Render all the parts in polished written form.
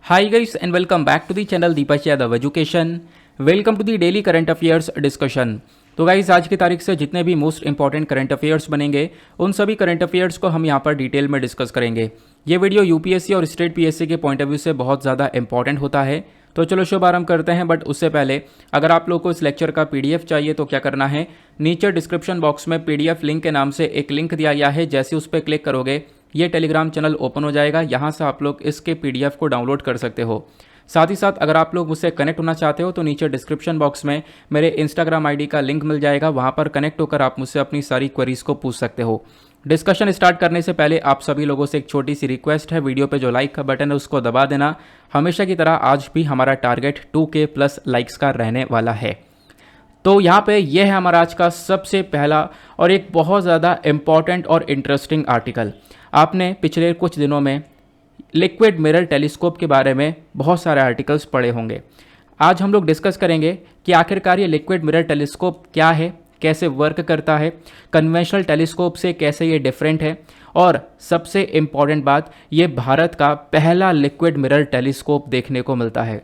Hi guys and welcome back to the channel Deepak Yadav education. Welcome to the daily current affairs discussion. तो guys आज की तारीख से जितने भी मोस्ट इंपॉर्टेंट करंट अफेयर्स बनेंगे उन सभी करंट अफेयर्स को हम यहाँ पर डिटेल में डिस्कस करेंगे। ये वीडियो यूपीएससी और स्टेट पीएससी के पॉइंट ऑफ व्यू से बहुत ज़्यादा इंपॉर्टेंट होता है। तो चलो शुभ आरंभ करते हैं। बट उससे पहले अगर आप लोग को इस लेक्चर का पीडीएफ चाहिए तो क्या करना है, नीचे डिस्क्रिप्शन बॉक्स में पीडीएफ लिंक के नाम से एक लिंक दिया गया है। जैसे उस पर क्लिक करोगे ये टेलीग्राम चैनल ओपन हो जाएगा। यहाँ से आप लोग इसके पीडीएफ को डाउनलोड कर सकते हो। साथ ही साथ अगर आप लोग मुझसे कनेक्ट होना चाहते हो तो नीचे डिस्क्रिप्शन बॉक्स में मेरे इंस्टाग्राम आईडी का लिंक मिल जाएगा। वहाँ पर कनेक्ट होकर आप मुझसे अपनी सारी क्वेरीज को पूछ सकते हो। डिस्कशन स्टार्ट करने से पहले आप सभी लोगों से एक छोटी सी रिक्वेस्ट है, वीडियो पे जो लाइक का बटन है उसको दबा देना। हमेशा की तरह आज भी हमारा टारगेट 2K प्लस लाइक्स का रहने वाला है। तो यहाँ पे यह है हमारा आज का सबसे पहला और एक बहुत ज़्यादा इम्पॉर्टेंट और इंटरेस्टिंग आर्टिकल। आपने पिछले कुछ दिनों में लिक्विड मिरर टेलीस्कोप के बारे में बहुत सारे आर्टिकल्स पढ़े होंगे। आज हम लोग डिस्कस करेंगे कि आखिरकार ये लिक्विड मिरर टेलीस्कोप क्या है, कैसे वर्क करता है, कन्वेंशनल टेलीस्कोप से कैसे ये डिफरेंट है, और सबसे इम्पॉर्टेंट बात, ये भारत का पहला लिक्विड मिरर टेलीस्कोप देखने को मिलता है।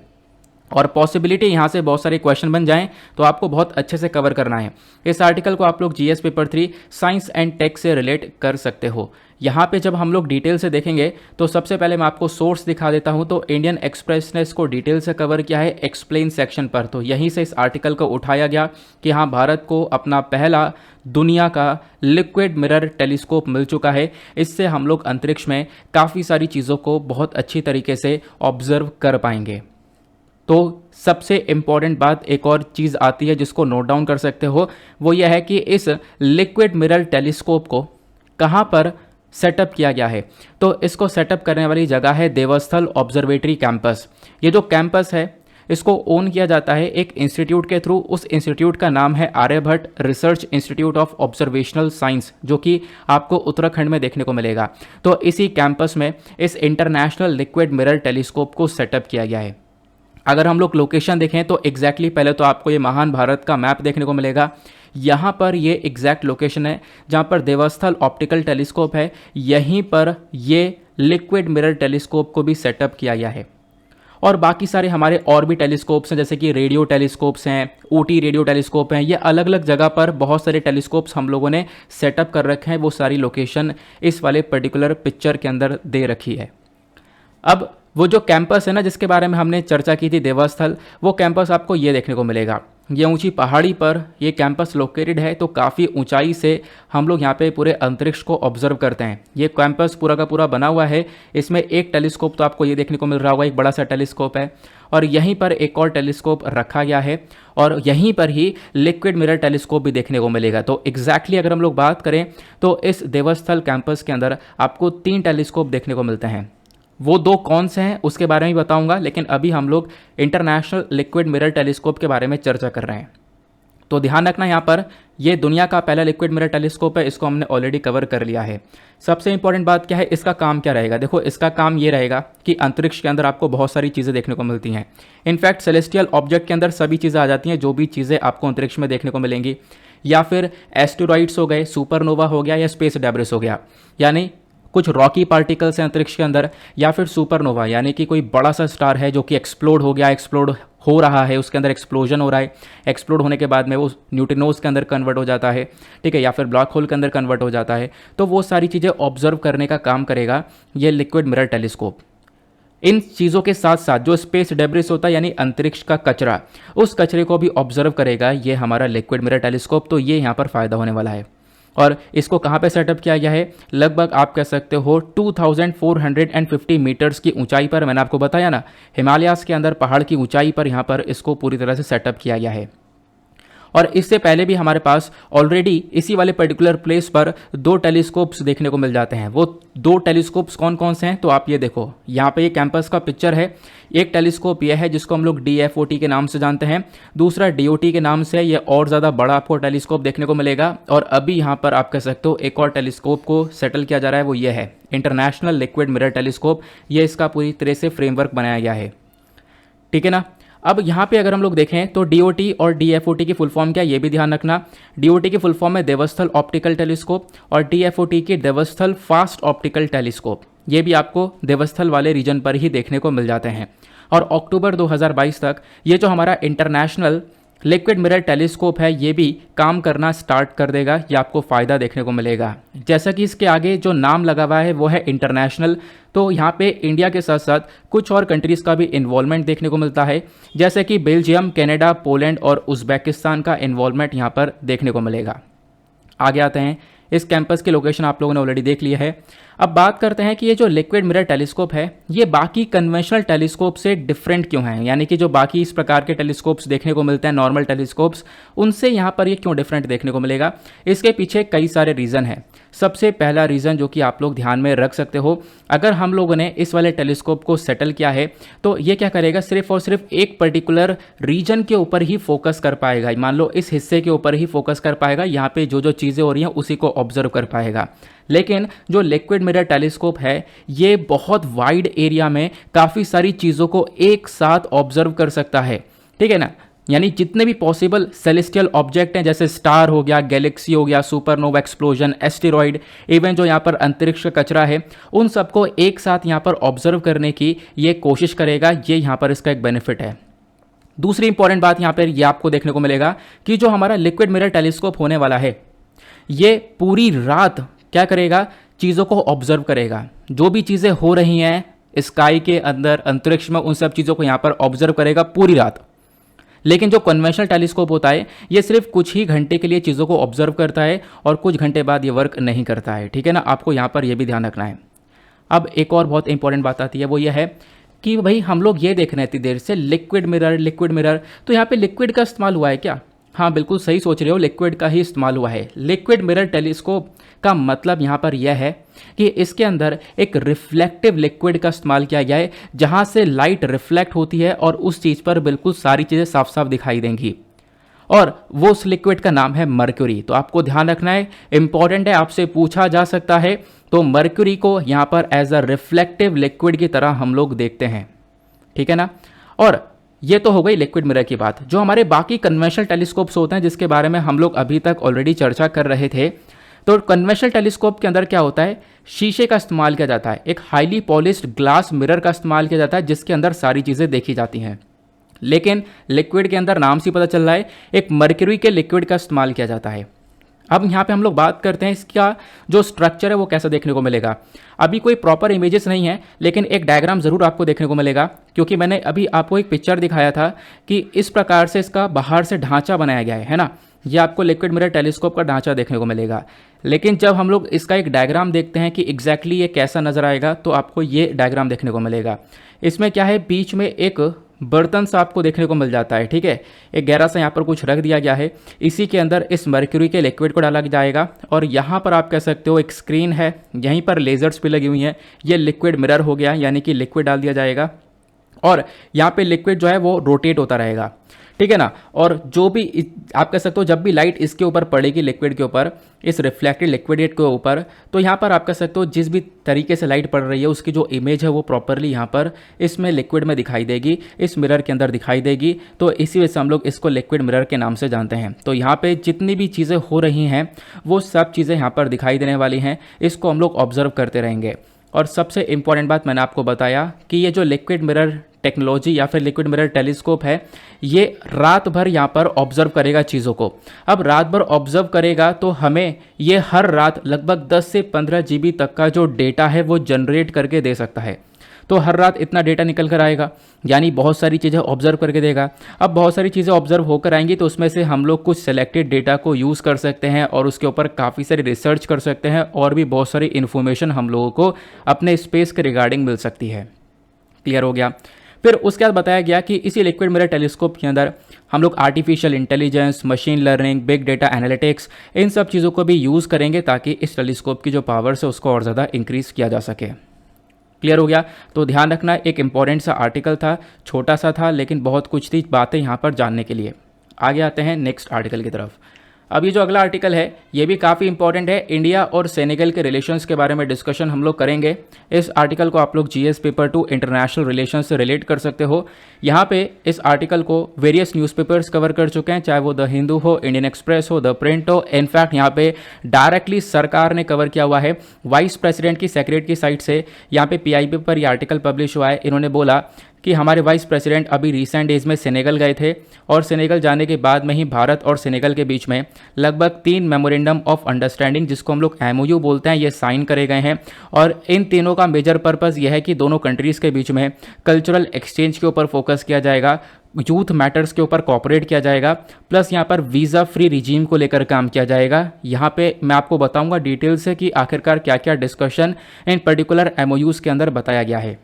और पॉसिबिलिटी यहाँ से बहुत सारे क्वेश्चन बन जाएं तो आपको बहुत अच्छे से कवर करना है। इस आर्टिकल को आप लोग GS paper 3 science and tech से रिलेट कर सकते हो। यहाँ पे जब हम लोग डिटेल से देखेंगे तो सबसे पहले मैं आपको सोर्स दिखा देता हूँ। तो इंडियन एक्सप्रेस ने इसको डिटेल से कवर किया है एक्सप्लेन सेक्शन पर। तो यहीं से इस आर्टिकल को उठाया गया कि हाँ, भारत को अपना पहला दुनिया का लिक्विड मिरर टेलीस्कोप मिल चुका है। इससे हम लोग अंतरिक्ष में काफ़ी सारी चीज़ों को बहुत अच्छी तरीके से ऑब्जर्व कर पाएंगे। तो सबसे इम्पॉर्टेंट बात एक और चीज़ आती है जिसको नोट डाउन कर सकते हो, वो यह है कि इस लिक्विड मिरर टेलीस्कोप को कहाँ पर सेटअप किया गया है। तो इसको सेटअप करने वाली जगह है देवस्थल ऑब्जर्वेटरी कैंपस। ये जो कैंपस है इसको ओन किया जाता है एक इंस्टीट्यूट के थ्रू। उस इंस्टीट्यूट का नाम है Aryabhatta research institute of observational science, जो कि आपको उत्तराखंड में देखने को मिलेगा। तो इसी कैंपस में इस इंटरनेशनल लिक्विड मिरर टेलीस्कोप को सेटअप किया गया है। अगर हम लोग लोकेशन देखें तो एग्जैक्टली पहले तो आपको ये महान भारत का मैप देखने को मिलेगा। यहाँ पर ये एग्जैक्ट लोकेशन है जहाँ पर देवस्थल ऑप्टिकल टेलीस्कोप है। यहीं पर ये लिक्विड मिरर टेलीस्कोप को भी सेटअप किया गया है। और बाकी सारे हमारे और भी टेलीस्कोप्स हैं, जैसे कि रेडियो टेलीस्कोप्स हैं, ऊटी रेडियो टेलीस्कोप हैं। ये अलग अलग जगह पर बहुत सारे टेलीस्कोप्स हम लोगों ने सेटअप कर रखे हैं। वो सारी लोकेशन इस वाले पर्टिकुलर पिक्चर के अंदर दे रखी है। अब वो जो कैंपस है ना जिसके बारे में हमने चर्चा की थी देवस्थल, वो कैंपस आपको ये देखने को मिलेगा। ये ऊंची पहाड़ी पर ये कैंपस लोकेटेड है। तो काफ़ी ऊंचाई से हम लोग यहाँ पे पूरे अंतरिक्ष को ऑब्जर्व करते हैं। ये कैंपस पूरा का पूरा बना हुआ है। इसमें एक टेलीस्कोप तो आपको ये देखने को मिल रहा होगा, एक बड़ा सा टेलीस्कोप है, और यहीं पर एक और टेलीस्कोप रखा गया है, और यहीं पर ही लिक्विड मिरर टेलीस्कोप भी देखने को मिलेगा। तो एग्जैक्टली अगर हम लोग बात करें तो इस देवस्थल कैंपस के अंदर आपको 3 टेलीस्कोप देखने को मिलते हैं। वो 2 कौन से हैं उसके बारे में बताऊंगा, लेकिन अभी हम लोग इंटरनेशनल लिक्विड मिरर टेलीस्कोप के बारे में चर्चा कर रहे हैं। तो ध्यान रखना, यहाँ पर ये दुनिया का पहला लिक्विड मिरर टेलीस्कोप है। इसको हमने ऑलरेडी कवर कर लिया है। सबसे इंपॉर्टेंट बात क्या है, इसका काम क्या रहेगा। देखो, इसका काम ये रहेगा कि अंतरिक्ष के अंदर आपको बहुत सारी चीज़ें देखने को मिलती हैं। इनफैक्ट सेलेस्टियल ऑब्जेक्ट के अंदर सभी चीज़ें आ जाती हैं, जो भी चीज़ें आपको अंतरिक्ष में देखने को मिलेंगी, या फिर एस्टेरॉइड्स हो गए, सुपरनोवा हो गया, या स्पेस डेब्रिस हो गया, यानी कुछ रॉकी पार्टिकल्स हैं अंतरिक्ष के अंदर, या फिर सुपरनोवा यानी कि कोई बड़ा सा स्टार है जो कि एक्सप्लोड हो गया, एक्सप्लोड हो रहा है, उसके अंदर एक्सप्लोजन हो रहा है। एक्सप्लोड होने के बाद में वो न्यूट्रिनोज के अंदर कन्वर्ट हो जाता है, ठीक है, या फिर ब्लैक होल के अंदर कन्वर्ट हो जाता है। तो वो सारी चीज़ें ऑब्जर्व करने का काम करेगा ये लिक्विड मिरर टेलीस्कोप। इन चीज़ों के साथ साथ जो स्पेस डेब्रिस होता है यानी अंतरिक्ष का कचरा, उस कचरे को भी ऑब्जर्व करेगा ये हमारा लिक्विड मिरर टेलीस्कोप। तो ये यहाँ पर फ़ायदा होने वाला है। और इसको कहाँ पे सेटअप किया गया है, लगभग आप कह सकते हो 2450 मीटर्स की ऊंचाई पर। मैंने आपको बताया ना, हिमालयास के अंदर पहाड़ की ऊंचाई पर यहाँ पर इसको पूरी तरह से सेटअप किया गया है। और इससे पहले भी हमारे पास ऑलरेडी इसी वाले पर्टिकुलर प्लेस पर 2 टेलीस्कोप्स देखने को मिल जाते हैं। वो 2 टेलीस्कोप्स कौन कौन से हैं, तो आप ये देखो, यहाँ पे ये कैंपस का पिक्चर है। एक टेलीस्कोप ये है जिसको हम लोग DFOT के नाम से जानते हैं, दूसरा DOT के नाम से। ये और ज़्यादा बड़ा आपको टेलीस्कोप देखने को मिलेगा। और अभी यहाँ पर आप कह सकते हो एक और टेलीस्कोप को सेटल किया जा रहा है, वो ये है इंटरनेशनल लिक्विड मिरर टेलीस्कोप। ये इसका पूरी तरह से फ्रेमवर्क बनाया गया है, ठीक है ना। अब यहाँ पे अगर हम लोग देखें तो DOT और DFOT की फुल फॉर्म क्या है ये भी ध्यान रखना। DOT की फुल फॉर्म है देवस्थल ऑप्टिकल टेलीस्कोप, और DFOT की देवस्थल फास्ट ऑप्टिकल टेलीस्कोप। ये भी आपको देवस्थल वाले रीजन पर ही देखने को मिल जाते हैं। और अक्टूबर 2022 तक ये जो हमारा इंटरनेशनल लिक्विड मिरर टेलीस्कोप है ये भी काम करना स्टार्ट कर देगा, ये आपको फ़ायदा देखने को मिलेगा। जैसा कि इसके आगे जो नाम लगा हुआ है वो है इंटरनेशनल, तो यहाँ पे इंडिया के साथ साथ कुछ और कंट्रीज़ का भी इन्वॉल्वमेंट देखने को मिलता है, जैसे कि बेल्जियम, कनाडा, पोलैंड और उज़्बेकिस्तान का इन्वॉल्वमेंट यहाँ पर देखने को मिलेगा। आगे आते हैं, इस कैंपस की लोकेशन आप लोगों ने ऑलरेडी देख लिया है। अब बात करते हैं कि ये जो लिक्विड मिरर टेलीस्कोप है ये बाकी कन्वेंशनल टेलीस्कोप से डिफरेंट क्यों है, यानी कि जो बाकी इस प्रकार के टेलीस्कोप्स देखने को मिलते हैं नॉर्मल टेलीस्कोप्स, उनसे यहाँ पर ये क्यों डिफरेंट देखने को मिलेगा। इसके पीछे कई सारे रीज़न हैं। सबसे पहला रीज़न जो कि आप लोग ध्यान में रख सकते हो, अगर हम लोगों ने इस वाले टेलीस्कोप को सेटल किया है तो ये क्या करेगा, सिर्फ और सिर्फ एक पर्टिकुलर रीजन के ऊपर ही फोकस कर पाएगा। मान लो इस हिस्से के ऊपर ही फोकस कर पाएगा, यहाँ पे जो जो चीज़ें हो रही हैं उसी को ऑब्जर्व कर पाएगा। लेकिन जो लिक्विड मिरर टेलीस्कोप है ये बहुत वाइड एरिया में काफ़ी सारी चीज़ों को एक साथ ऑब्जर्व कर सकता है, ठीक है ना। यानी जितने भी पॉसिबल सेलेस्टियल ऑब्जेक्ट हैं, जैसे स्टार हो गया, गैलेक्सी हो गया, सुपरनोवा एक्सप्लोजन, एस्टेरॉइड, इवन जो यहाँ पर अंतरिक्ष का कचरा है, उन सबको एक साथ यहाँ पर ऑब्जर्व करने की ये कोशिश करेगा। ये यहाँ पर इसका एक बेनिफिट है। दूसरी इंपॉर्टेंट बात यहाँ पर यह आपको देखने को मिलेगा कि जो हमारा लिक्विड मिरर टेलीस्कोप होने वाला है ये पूरी रात क्या करेगा, चीज़ों को ऑब्जर्व करेगा। जो भी चीज़ें हो रही हैं स्काई के अंदर, अंतरिक्ष में, उन सब चीज़ों को यहाँ पर ऑब्जर्व करेगा पूरी रात। लेकिन जो कन्वेंशनल टेलीस्कोप होता है ये सिर्फ कुछ ही घंटे के लिए चीज़ों को ऑब्जर्व करता है और कुछ घंटे बाद ये वर्क नहीं करता है, ठीक है ना। आपको यहाँ पर ये भी ध्यान रखना है। अब एक और बहुत इंपॉर्टेंट बात आती है, वो ये है कि भाई हम लोग ये देख रहे हैं इतनी देर से लिक्विड मिरर, तो यहाँ पे लिक्विड का इस्तेमाल हुआ है क्या। हाँ बिल्कुल सही सोच रहे हो, लिक्विड का ही इस्तेमाल हुआ है। लिक्विड मिरर टेलीस्कोप का मतलब यहाँ पर यह है कि इसके अंदर एक रिफ्लेक्टिव लिक्विड का इस्तेमाल किया गया है, जहाँ से लाइट रिफ्लेक्ट होती है और उस चीज़ पर बिल्कुल सारी चीज़ें साफ साफ दिखाई देंगी, और वो उस लिक्विड का नाम है मर्क्यूरी। तो आपको ध्यान रखना है, इंपॉर्टेंट है, आपसे पूछा जा सकता है। तो मर्क्यूरी को यहाँ पर एज अ रिफ्लेक्टिव लिक्विड की तरह हम लोग देखते हैं, ठीक है ना। और ये तो हो गई लिक्विड मिरर की बात। जो हमारे बाकी कन्वेंशनल टेलीस्कोप्स होते हैं जिसके बारे में हम लोग अभी तक ऑलरेडी चर्चा कर रहे थे, तो कन्वेंशनल टेलीस्कोप के अंदर क्या होता है, शीशे का इस्तेमाल किया जाता है, एक हाईली पॉलिश्ड ग्लास मिरर का इस्तेमाल किया जाता है जिसके अंदर सारी चीज़ें देखी जाती हैं। लेकिन लिक्विड के अंदर नाम से पता चल रहा है एक मर्क्यूरी के लिक्विड का इस्तेमाल किया जाता है। अब यहाँ पे हम लोग बात करते हैं इसका जो स्ट्रक्चर है वो कैसा देखने को मिलेगा। अभी कोई प्रॉपर इमेजेस नहीं है, लेकिन एक डायग्राम ज़रूर आपको देखने को मिलेगा, क्योंकि मैंने अभी आपको एक पिक्चर दिखाया था कि इस प्रकार से इसका बाहर से ढांचा बनाया गया है ना। ये आपको लिक्विड मिरर टेलीस्कोप का ढांचा देखने को मिलेगा। लेकिन जब हम लोग इसका एक डायग्राम देखते हैं कि एग्जैक्टली ये कैसा नज़र आएगा, तो आपको ये डायग्राम देखने को मिलेगा। इसमें क्या है, बीच में एक बर्तन सा आपको देखने को मिल जाता है, ठीक है। एक गहरा सा यहाँ पर कुछ रख दिया गया है, इसी के अंदर इस मर्क्यूरी के लिक्विड को डाला जाएगा, और यहाँ पर आप कह सकते हो एक स्क्रीन है, यहीं पर लेजर्स भी लगी हुई हैं। ये लिक्विड मिरर हो गया, यानी कि लिक्विड डाल दिया जाएगा और यहाँ पे लिक्विड जो है वो रोटेट होता रहेगा, ठीक है ना। और जो भी आप कह सकते हो जब भी लाइट इसके ऊपर पड़ेगी, लिक्विड के ऊपर, इस रिफ्लेक्टेड लिक्विड के ऊपर, तो यहाँ पर आप कह सकते हो जिस भी तरीके से लाइट पड़ रही है उसकी जो इमेज है वो प्रॉपरली यहाँ पर इसमें लिक्विड में दिखाई देगी, इस मिरर के अंदर दिखाई देगी। तो इसी वजह से हम लोग इसको लिक्विड मिरर के नाम से जानते हैं। तो यहाँ पे जितनी भी चीज़ें हो रही हैं वो सब चीज़ें यहाँ पर दिखाई देने वाली हैं, इसको हम लोग ऑब्जर्व करते रहेंगे। और सबसे इंपॉर्टेंट बात मैंने आपको बताया कि ये जो लिक्विड मिरर टेक्नोलॉजी या फिर लिक्विड मिरर टेलीस्कोप है ये रात भर यहाँ पर ऑब्जर्व करेगा चीज़ों को। अब रात भर ऑब्जर्व करेगा तो हमें ये हर रात लगभग 10 से 15 GB तक का जो डेटा है वो जनरेट करके दे सकता है। तो हर रात इतना डेटा निकल कर आएगा, यानी बहुत सारी चीज़ें ऑब्जर्व करके देगा। अब बहुत सारी चीज़ें ऑब्जर्व होकर आएंगी तो उसमें से हम लोग कुछ सेलेक्टेड डेटा को यूज़ कर सकते हैं और उसके ऊपर काफ़ी सारी रिसर्च कर सकते हैं, और भी बहुत सारी इन्फॉर्मेशन हम लोगों को अपने स्पेस के रिगार्डिंग मिल सकती है। क्लियर हो गया। फिर उसके बाद बताया गया कि इसी लिक्विड मिरर टेलीस्कोप के अंदर हम लोग artificial intelligence, machine learning, big data analytics, इन सब चीज़ों को भी यूज़ करेंगे ताकि इस टेलीस्कोप की जो पावर्स है उसको और ज़्यादा इंक्रीज़ किया जा सके। क्लियर हो गया। तो ध्यान रखना, एक इंपॉर्टेंट सा आर्टिकल था, छोटा सा था लेकिन बहुत कुछ थी बातें यहाँ पर जानने के लिए। आगे आते हैं नेक्स्ट आर्टिकल की तरफ। अब ये जो अगला आर्टिकल है ये भी काफ़ी इंपॉर्टेंट है, इंडिया और सेनेगल के रिलेशंस के बारे में डिस्कशन हम लोग करेंगे। इस आर्टिकल को आप लोग जीएस पेपर 2 इंटरनेशनल रिलेशंस से रिलेट कर सकते हो। यहाँ पे इस आर्टिकल को वेरियस न्यूज़पेपर्स कवर कर चुके हैं, चाहे वो द हिंदू हो, इंडियन एक्सप्रेस हो, द प्रिंट हो। इनफैक्ट यहाँ पे डायरेक्टली सरकार ने कवर किया हुआ है, वाइस प्रेसिडेंट की सेक्रेटरी की साइट से यहाँ पे पीआईबी पर यह आर्टिकल पब्लिश हुआ है। इन्होंने बोला कि हमारे वाइस प्रेसिडेंट अभी रिसेंट डेज में सेनेगल गए थे और सेनेगल जाने के बाद में ही भारत और सेनेगल के बीच में लगभग 3 मेमोरेंडम ऑफ अंडरस्टैंडिंग, जिसको हम लोग एमओयू बोलते हैं, ये साइन करे गए हैं। और इन तीनों का मेजर पर्पस यह है कि दोनों कंट्रीज़ के बीच में कल्चरल एक्सचेंज के ऊपर फोकस किया जाएगा, यूथ मैटर्स के ऊपर कॉपरेट किया जाएगा, प्लस यहाँ पर वीज़ा फ्री रिजीम को लेकर काम किया जाएगा। यहाँ पे मैं आपको बताऊँगा डिटेल से कि आखिरकार क्या क्या डिस्कशन इन पर्टिकुलर एमओयूज़ के अंदर बताया गया है।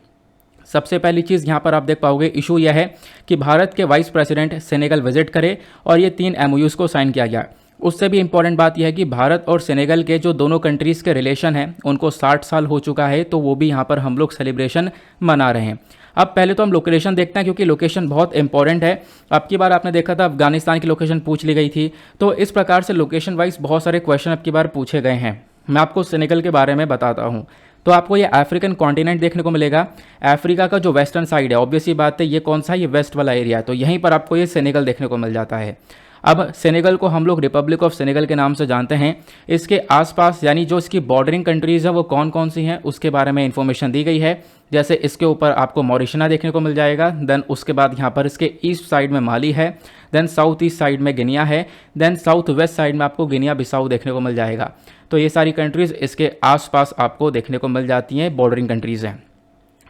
सबसे पहली चीज़ यहाँ पर आप देख पाओगे, इशू यह है कि भारत के वाइस प्रेसिडेंट सेनेगल विजिट करे और ये 3 एमओयूज़ को साइन किया गया। उससे भी इंपॉर्टेंट बात यह है कि भारत और सेनेगल के जो दोनों कंट्रीज़ के रिलेशन हैं उनको 60 साल हो चुका है, तो वो भी यहाँ पर हम लोग सेलिब्रेशन मना रहे हैं। अब पहले तो हम लोकेशन देखते हैं, क्योंकि लोकेशन बहुत इंपॉर्टेंट है। अब की बार आपने देखा था अफगानिस्तान की लोकेशन पूछ ली गई थी, तो इस प्रकार से लोकेशन वाइज बहुत सारे क्वेश्चन अब की बार पूछे गए हैं। मैं आपको सेनेगल के बारे में बताता हूँ। तो आपको ये अफ्रीकन कॉन्टिनेंट देखने को मिलेगा। अफ्रीका का जो वेस्टर्न साइड है, ऑब्वियसली बात है, ये कौन सा, ये वेस्ट वाला एरिया है, तो यहीं पर आपको ये सेनेगल देखने को मिल जाता है। अब सेनेगल को हम लोग रिपब्लिक ऑफ सेनेगल के नाम से जानते हैं। इसके आसपास यानी जो इसकी बॉर्डरिंग कंट्रीज़ है वो कौन कौन सी हैं उसके बारे में इंफॉर्मेशन दी गई है। जैसे इसके ऊपर आपको मॉरिशना देखने को मिल जाएगा, देन उसके बाद यहाँ पर इसके ईस्ट साइड में माली है, देन साउथ ईस्ट साइड में गिनिया है, देन साउथ वेस्ट साइड में आपको गिनिया बिसाऊ देखने को मिल जाएगा। तो ये सारी कंट्रीज़ इसके आसपास आपको देखने को मिल जाती हैं, बॉर्डरिंग कंट्रीज़ हैं।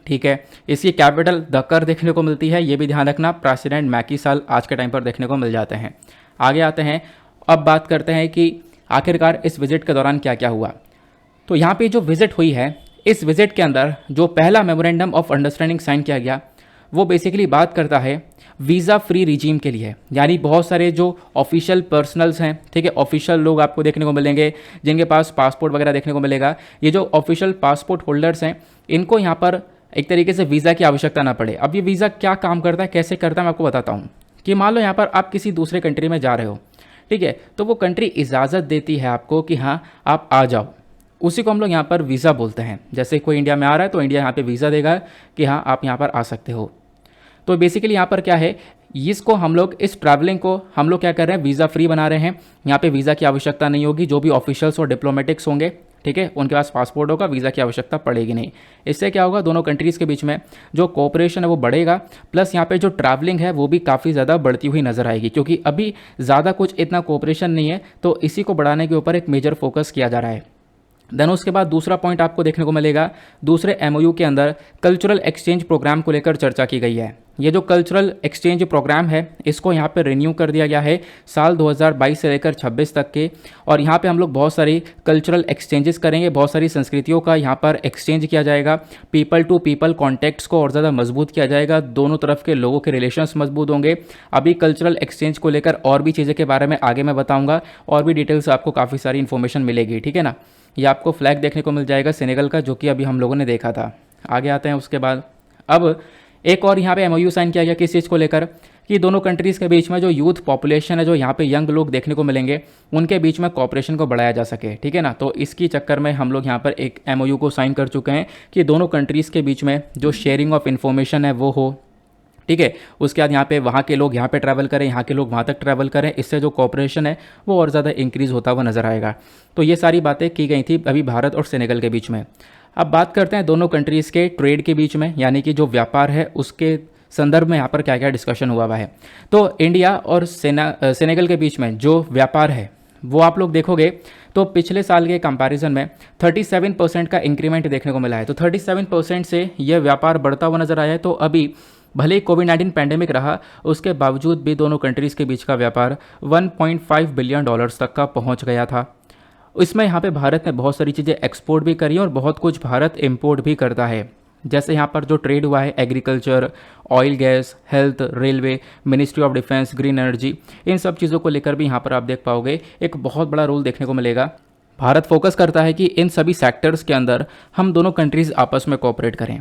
ठीक है, इसकी कैपिटल दक्कर देखने को मिलती है, ये भी ध्यान रखना। प्रेसिडेंट मैकी साल आज के टाइम पर देखने को मिल जाते हैं। आगे आते हैं, अब बात करते हैं कि आखिरकार इस विजिट के दौरान क्या क्या हुआ। तो यहाँ पे जो विजिट हुई है, इस विजिट के अंदर जो पहला मेमोरेंडम ऑफ अंडरस्टैंडिंग साइन किया गया वो बेसिकली बात करता है वीज़ा फ्री रिजीम के लिए। यानी बहुत सारे जो ऑफिशियल पर्सनल्स हैं, ठीक है, ऑफिशियल लोग आपको देखने को मिलेंगे जिनके पास पासपोर्ट वगैरह देखने को मिलेगा। ये जो ऑफिशियल पासपोर्ट होल्डर्स हैं इनको यहाँ पर एक तरीके से वीज़ा की आवश्यकता ना पड़े। अब ये वीज़ा क्या काम करता है, कैसे करता है, मैं आपको बताता हूँ। कि मान लो यहाँ पर आप किसी दूसरे कंट्री में जा रहे हो, ठीक है, तो वो कंट्री इजाज़त देती है आपको कि हाँ आप आ जाओ, उसी को हम लोग यहाँ पर वीज़ा बोलते हैं। जैसे कोई इंडिया में आ रहा है तो इंडिया यहाँ पे वीज़ा देगा कि हाँ आप यहाँ पर आ सकते हो। तो बेसिकली यहाँ पर क्या है, इसको हम लोग, इस ट्रैवलिंग को हम लोग क्या कर रहे हैं, वीज़ा फ्री बना रहे हैं। यहाँ पे वीज़ा की आवश्यकता नहीं होगी। जो भी ऑफिशियल्स और डिप्लोमेटिक्स होंगे, ठीक है, उनके पास पासपोर्ट होगा, वीज़ा की आवश्यकता पड़ेगी नहीं। इससे क्या होगा, दोनों कंट्रीज़ के बीच में जो कोऑपरेशन है वो बढ़ेगा, प्लस यहाँ पे जो ट्रैवलिंग है वो भी काफ़ी ज़्यादा बढ़ती हुई नजर आएगी, क्योंकि अभी ज़्यादा कुछ इतना कोऑपरेशन नहीं है, तो इसी को बढ़ाने के ऊपर एक मेजर फोकस किया जा रहा है। देन उसके बाद दूसरा पॉइंट आपको देखने को मिलेगा, दूसरे एमओयू के अंदर कल्चरल एक्सचेंज प्रोग्राम को लेकर चर्चा की गई है। ये जो कल्चरल एक्सचेंज प्रोग्राम है इसको यहाँ पे रिन्यू कर दिया गया है साल 2022 से लेकर 26 तक के, और यहाँ पे हम लोग बहुत सारी कल्चरल एक्सचेंजेस करेंगे, बहुत सारी संस्कृतियों का यहाँ पर एक्सचेंज किया जाएगा। पीपल टू पीपल कॉन्टैक्ट्स को और ज़्यादा मजबूत किया जाएगा, दोनों तरफ के लोगों के रिलेशंस मजबूत होंगे। अभी कल्चरल एक्सचेंज को लेकर और भी चीज़ें के बारे में आगे मैं बताऊँगा, और भी डिटेल्स आपको काफ़ी सारी इन्फॉर्मेशन मिलेगी, ठीक है ना। ये आपको फ्लैग देखने को मिल जाएगा सेनेगल का, जो कि अभी हम लोगों ने देखा था। आगे आते हैं उसके बाद, अब एक और यहाँ पे एमओयू साइन किया गया किस चीज़ को लेकर, कि दोनों कंट्रीज़ के बीच में जो यूथ पॉपुलेशन है, जो यहाँ पे यंग लोग देखने को मिलेंगे, उनके बीच में कॉपरेशन को बढ़ाया जा सके, ठीक है ना। तो इसकी चक्कर में हम लोग यहाँ पर एक एमओयू को साइन कर चुके हैं कि दोनों कंट्रीज़ के बीच में जो शेयरिंग ऑफ इन्फॉर्मेशन है वो हो, ठीक है। उसके बाद यहाँ पे वहाँ के लोग यहाँ पे ट्रैवल करें, यहाँ के लोग वहाँ तक ट्रैवल करें, इससे जो कॉपरेशन है वो और ज़्यादा इंक्रीज़ होता हुआ नज़र आएगा। तो ये सारी बातें की गई थी अभी भारत और सेनेगल के बीच में। अब बात करते हैं दोनों कंट्रीज़ के ट्रेड के बीच में, यानी कि जो व्यापार है उसके संदर्भ में यहाँ पर क्या क्या डिस्कशन हुआ है। तो इंडिया और सेनेगल के बीच में जो व्यापार है वो आप लोग देखोगे तो पिछले साल के कंपैरिजन में 37% का इंक्रीमेंट देखने को मिला है। तो 37% से यह व्यापार बढ़ता हुआ नजर आया है। तो अभी भले ही कोविड-19 पैंडेमिक रहा, उसके बावजूद भी दोनों कंट्रीज़ के बीच का व्यापार 1.5 बिलियन डॉलर्स तक का पहुंच गया था। इसमें यहाँ पे भारत ने बहुत सारी चीज़ें एक्सपोर्ट भी करी और बहुत कुछ भारत इंपोर्ट भी करता है। जैसे यहाँ पर जो ट्रेड हुआ है, agriculture, oil gas, health, railway, ministry of defence, green energy, इन सब चीज़ों को लेकर भी यहाँ पर आप देख पाओगे एक बहुत बड़ा रोल देखने को मिलेगा। भारत फोकस करता है कि इन सभी सेक्टर्स के अंदर हम दोनों कंट्रीज़ आपस में कोऑपरेट करें।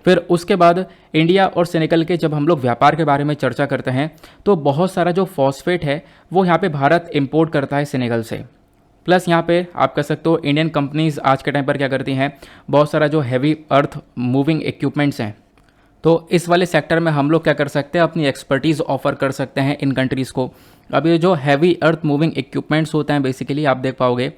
फिर उसके बाद इंडिया और सेनेगल के जब हम लोग व्यापार के बारे में चर्चा करते हैं तो बहुत सारा जो फॉस्फेट है वो यहाँ पे भारत इंपोर्ट करता है सेनेगल से। प्लस यहाँ पे आप कह सकते हो इंडियन कंपनीज आज के टाइम पर क्या करती हैं, बहुत सारा जो हैवी अर्थ मूविंग इक्विपमेंट्स हैं, तो इस वाले सेक्टर में हम लोग क्या कर सकते हैं, अपनी एक्सपर्टीज़ ऑफर कर सकते हैं इन कंट्रीज़ को। अब ये जो हैवी अर्थ मूविंग इक्विपमेंट्स होते हैं बेसिकली आप देख पाओगे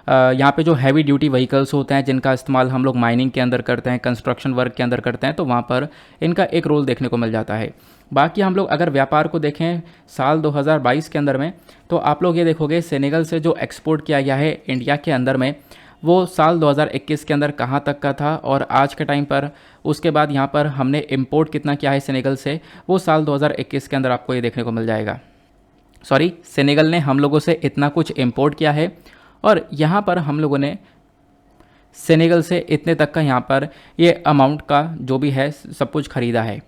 यहाँ पे जो हैवी ड्यूटी व्हीकल्स होते हैं जिनका इस्तेमाल हम लोग माइनिंग के अंदर करते हैं, कंस्ट्रक्शन वर्क के अंदर करते हैं, तो वहाँ पर इनका एक रोल देखने को मिल जाता है। बाकी हम लोग अगर व्यापार को देखें साल 2022 के अंदर में, तो आप लोग ये देखोगे सेनेगल से जो एक्सपोर्ट किया गया है इंडिया के अंदर में वो साल 2021 के अंदर कहाँ तक का था और आज के टाइम पर उसके बाद यहाँ पर हमने इंपोर्ट कितना किया है सेनेगल से, वो साल 2021 के अंदर आपको ये देखने को मिल जाएगा। सॉरी, सेनेगल ने हम लोगों से इतना कुछ इंपोर्ट किया है और यहाँ पर हम लोगों ने सेनेगल से इतने तक का यहाँ पर ये अमाउंट का जो भी है सब कुछ खरीदा है।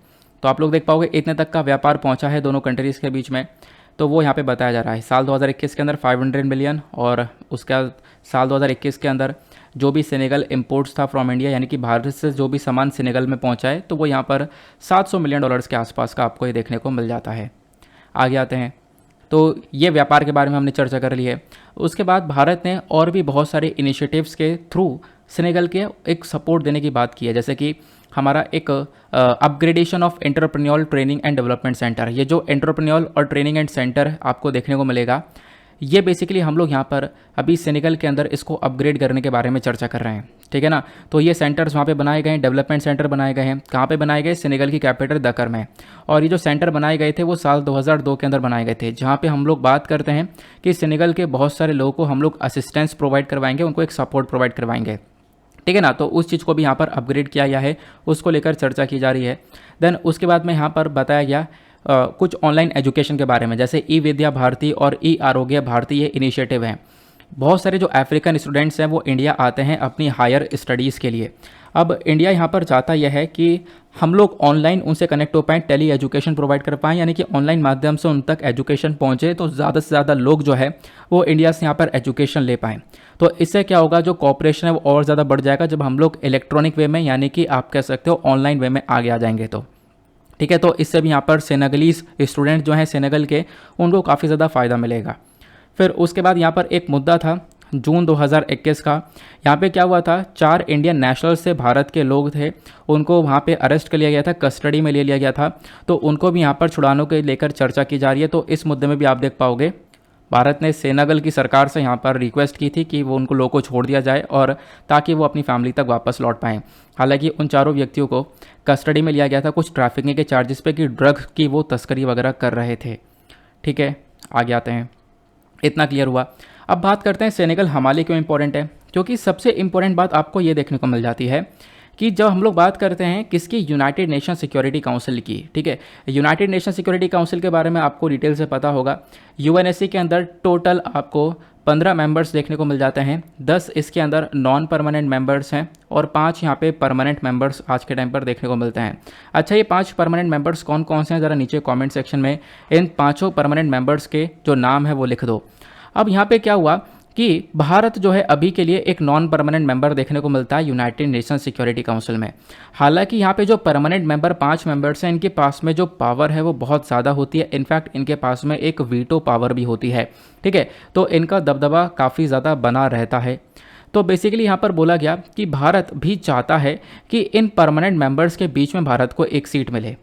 तो आप लोग देख पाओगे इतने तक का व्यापार पहुँचा है दोनों कंट्रीज़ के बीच में, तो वो यहाँ पे बताया जा रहा है। साल 2021 के अंदर 500 मिलियन और उसका साल 2021 के अंदर जो भी सेनेगल इंपोर्ट्स था फ्रॉम इंडिया, यानी कि भारत से जो भी सामान सेनेगल में पहुँचा है, तो वो यहाँ पर $700 मिलियन के आसपास का आपको ये देखने को मिल जाता है। आगे आते हैं, तो ये व्यापार के बारे में हमने चर्चा कर ली है। उसके बाद भारत ने और भी बहुत सारे इनिशिएटिव्स के थ्रू सेनेगल के एक सपोर्ट देने की बात की है, जैसे कि हमारा एक upgradation of entrepreneur training and development centre. ये जो एंटरप्रेन्योर और ट्रेनिंग एंड सेंटर आपको देखने को मिलेगा, ये बेसिकली हम लोग यहाँ पर अभी सेनेगल के अंदर इसको अपग्रेड करने के बारे में चर्चा कर रहे हैं, ठीक है ना। तो ये सेंटर्स वहाँ पे बनाए गए हैं, डेवलपमेंट सेंटर बनाए गए हैं। कहाँ पे बनाए गए? सेनेगल की कैपिटल दकर में। और ये जो सेंटर बनाए गए थे वो साल 2002 के अंदर बनाए गए थे, जहाँ पे हम लोग बात करते हैं कि सेनेगल के बहुत सारे लोगों को हम लोग असिस्टेंस प्रोवाइड करवाएंगे, उनको एक सपोर्ट प्रोवाइड करवाएंगे, ठीक है ना। तो उस चीज़ को भी यहाँ पर अपग्रेड किया गया है, उसको लेकर चर्चा की जा रही है। देन उसके बाद में यहाँ पर बताया गया कुछ ऑनलाइन एजुकेशन के बारे में, जैसे ई विद्या भारती और ई आरोग्य भारती, ये इनिशिएटिव हैं। बहुत सारे जो अफ्रीकन स्टूडेंट्स हैं वो इंडिया आते हैं अपनी हायर स्टडीज़ के लिए। अब इंडिया यहाँ पर चाहता यह है कि हम लोग ऑनलाइन उनसे कनेक्ट हो पाएँ, टेली एजुकेशन प्रोवाइड कर पाएँ, यानी कि ऑनलाइन माध्यम से उन तक एजुकेशन पहुँचे, तो ज़्यादा से ज़्यादा लोग जो है वो इंडिया से यहाँ पर एजुकेशन ले पाएँ। तो इससे क्या होगा, जो कॉपरेशन है वो और ज़्यादा बढ़ जाएगा जब हम लोग इलेक्ट्रॉनिक वे में, यानी कि आप कह सकते हो ऑनलाइन वे में आगे आ जाएंगे, तो ठीक है। तो इससे भी यहाँ पर सेनेगलीज स्टूडेंट जो हैं सेनेगल के, उनको काफ़ी ज़्यादा फ़ायदा मिलेगा। फिर उसके बाद यहाँ पर एक मुद्दा था जून 2021 का। यहाँ पे क्या हुआ था, 4 इंडियन नेशनल से भारत के लोग थे, उनको वहाँ पे अरेस्ट कर लिया गया था, कस्टडी में ले लिया गया था, तो उनको भी यहाँ पर छुड़ाने के लेकर चर्चा की जा रही है। तो इस मुद्दे में भी आप देख पाओगे भारत ने सेनेगल की सरकार से यहाँ पर रिक्वेस्ट की थी कि वो उनको लोगों को छोड़ दिया जाए और ताकि वो अपनी फैमिली तक वापस लौट पाएँ। हालांकि उन चारों व्यक्तियों को कस्टडी में लिया गया था कुछ ट्रैफिकिंग के चार्जेस पे कि ड्रग की वो तस्करी वगैरह कर रहे थे, ठीक है। आगे आते हैं, इतना क्लियर हुआ। अब बात करते हैं सेनेगल हमारे लिए क्यों इंपॉर्टेंट है, क्योंकि सबसे इंपॉर्टेंट बात आपको ये देखने को मिल जाती है कि जब हम लोग बात करते हैं किसकी, यूनाइटेड नेशन सिक्योरिटी काउंसिल की, ठीक है। यूनाइटेड नेशन सिक्योरिटी काउंसिल के बारे में आपको डिटेल से पता होगा। यूएनएससी के अंदर टोटल आपको 15 मेंबर्स देखने को मिल जाते हैं, 10 इसके अंदर नॉन परमानेंट मेंबर्स हैं और 5 यहाँ पे परमानेंट मेंबर्स आज के टाइम पर देखने को मिलते हैं। अच्छा, ये 5 परमानेंट मेंबर्स कौन कौन से हैं, ज़रा नीचे कमेंट सेक्शन में इन 5 परमानेंट मेंबर्स के जो नाम है वो लिख दो। अब यहाँ पे क्या हुआ कि भारत जो है अभी के लिए एक नॉन परमानेंट मेंबर देखने को मिलता है यूनाइटेड नेशन सिक्योरिटी काउंसिल में। हालांकि यहाँ पे जो परमानेंट मेंबर 5 मेंबर्स हैं, इनके पास में जो पावर है वो बहुत ज़्यादा होती है। इनफैक्ट इनके पास में एक वीटो पावर भी होती है, ठीक है। तो इनका दबदबा काफ़ी ज़्यादा बना रहता है। तो बेसिकली यहाँ पर बोला गया कि भारत भी चाहता है कि इन परमानेंट मेंबर्स के बीच में भारत को एक सीट मिले,